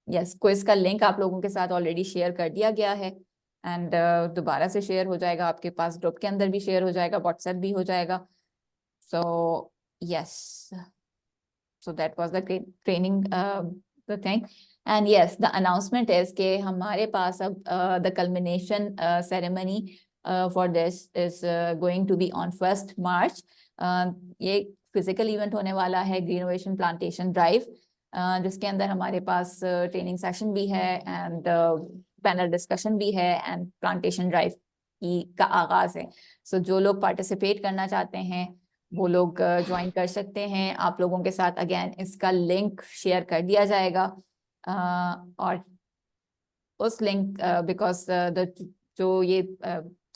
यस क्विज का लिंक आप लोगों के साथ ऑलरेडी शेयर कर दिया गया है एंड दोबारा से शेयर हो जाएगा, आपके पास ग्रुप के अंदर भी शेयर हो जाएगा, व्हाट्सएप भी हो जाएगा। So yes, so that was the training the thing. And yes the announcement is के हमारे पास अब the culmination ceremony for this is going to be on 1 March. ये फिजिकल इवेंट होने वाला है ग्रीनोवेशन प्लांटेशन ड्राइव, जिसके अंदर हमारे पास ट्रेनिंग सेशन भी है एंड पैनल डिस्कशन भी है एंड प्लांटेशन ड्राइव का आगाज है। सो जो लोग पार्टिसिपेट करना चाहते हैं वो लोग ज्वाइन कर सकते हैं। आप लोगों के साथ अगेन इसका लिंक शेयर कर दिया जाएगा और उस लिंक बिकॉज जो ये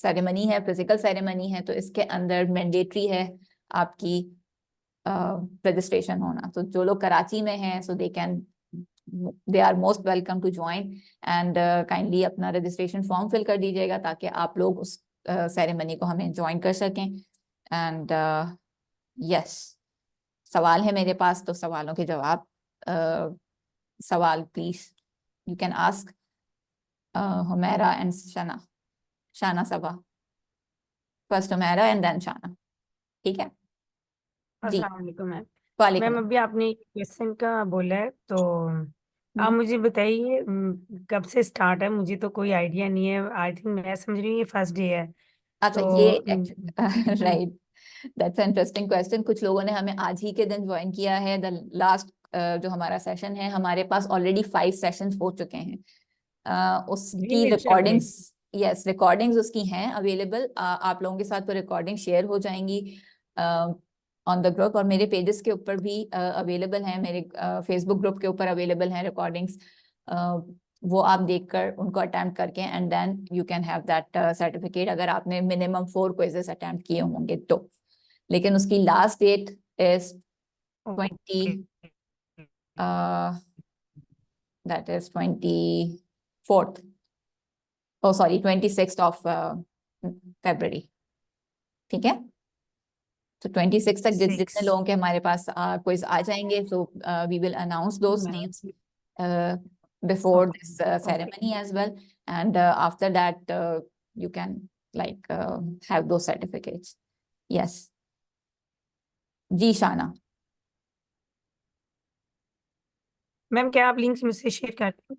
सेरेमनी है फिजिकल सेरेमनी है तो इसके अंदर मैंडेटरी है आपकी रजिस्ट्रेशन होना। तो जो लोग कराची में हैं so they are most welcome to join and kindly अपना रजिस्ट्रेशन फॉर्म फिल कर दीजिएगा ताकि आप लोग उस सेरेमनी को हमें ज्वाइन कर सकें। एंड यस सवाल है मेरे पास तो सवालों के जवाब सवाल please you can ask Humaira and शाना सबा। फर्स्ट हुमैरा एंड देन शाना, ठीक है जी। अस्सलाम वालेकुम मैम। वालेकुम मैम अभी आपने क्वेश्चन का बोला है तो आप मुझे बताइए कब से स्टार्ट है? मुझे तो कोई आइडिया नहीं है। आई थिंक मैं समझ रही हूँ ये फर्स्ट डे है। अच्छा तो ये राइट दैट्स इंटरेस्टिंग क्वेश्चन। कुछ लोगों ने हमें आज ही के दिन ज्वाइन किया है। द लास्ट जो हमारा सेशन है हमारे पास ऑलरेडी 5 सेशंस हो चुके हैं। उसकी Green lecture होंगे। रिकॉर्डिंग्स, यस रिकॉर्डिंग्स उसकी हैं अवेलेबल, आप लोगों के साथ वो रिकॉर्डिंग शेयर हो जाएंगी ऑन द ग्रुप, और मेरे पेजेस के ऊपर भी अवेलेबल हैं, मेरे फेसबुक ग्रुप के ऊपर अवेलेबल हैं रिकॉर्डिंग्स, वो आप देखकर उनको अटेम्प्ट करके and then you can have that certificate, अगर आपने मिनिमम 4 क्विजेस अटेम्प्ट किए होंगे तो। लेकिन उसकी last date is 20 that is 24th, oh sorry 26th of February, ठीक है। तो 26 तक जितने 6 लोगों के हमारे पास क्विज आ जाएंगे, so we will announce those names before this ceremony as well, and after that you can like have those certificates. Yes, जी शाना। मैम क्या आप लिंक्स मुझसे शेयर करते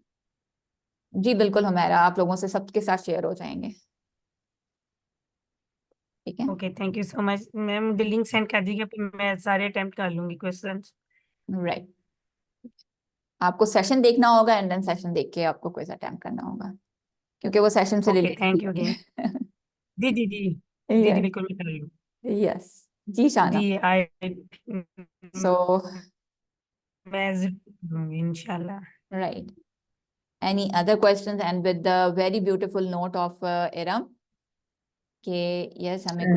जी बिल्कुल हमारा आप लोगों से सबके साथ शेयर हो जाएंगे, ठीक है। Okay, thank you so much ma'am, मुझे लिंक सेंड कर दीजिए, फिर मैं सारे अटेम्प्ट कर लूंगी क्वेश्चंस। राइट, आपको सेशन देखना होगा एंड देन सेशन देख के आपको क्विज अटेम्प्ट करना होगा, क्योंकि वो सेशन से ओके, रिलेटेड थैंक यू होंगे। अगेन। जी जी जी जी जी, बिल्कुल मैं कर लूँ। यस जी शाना। जी आई सो मैं दूंगी इंशाल्लाह। Right, any other questions, and with the very beautiful note of Iram, कि yes हमें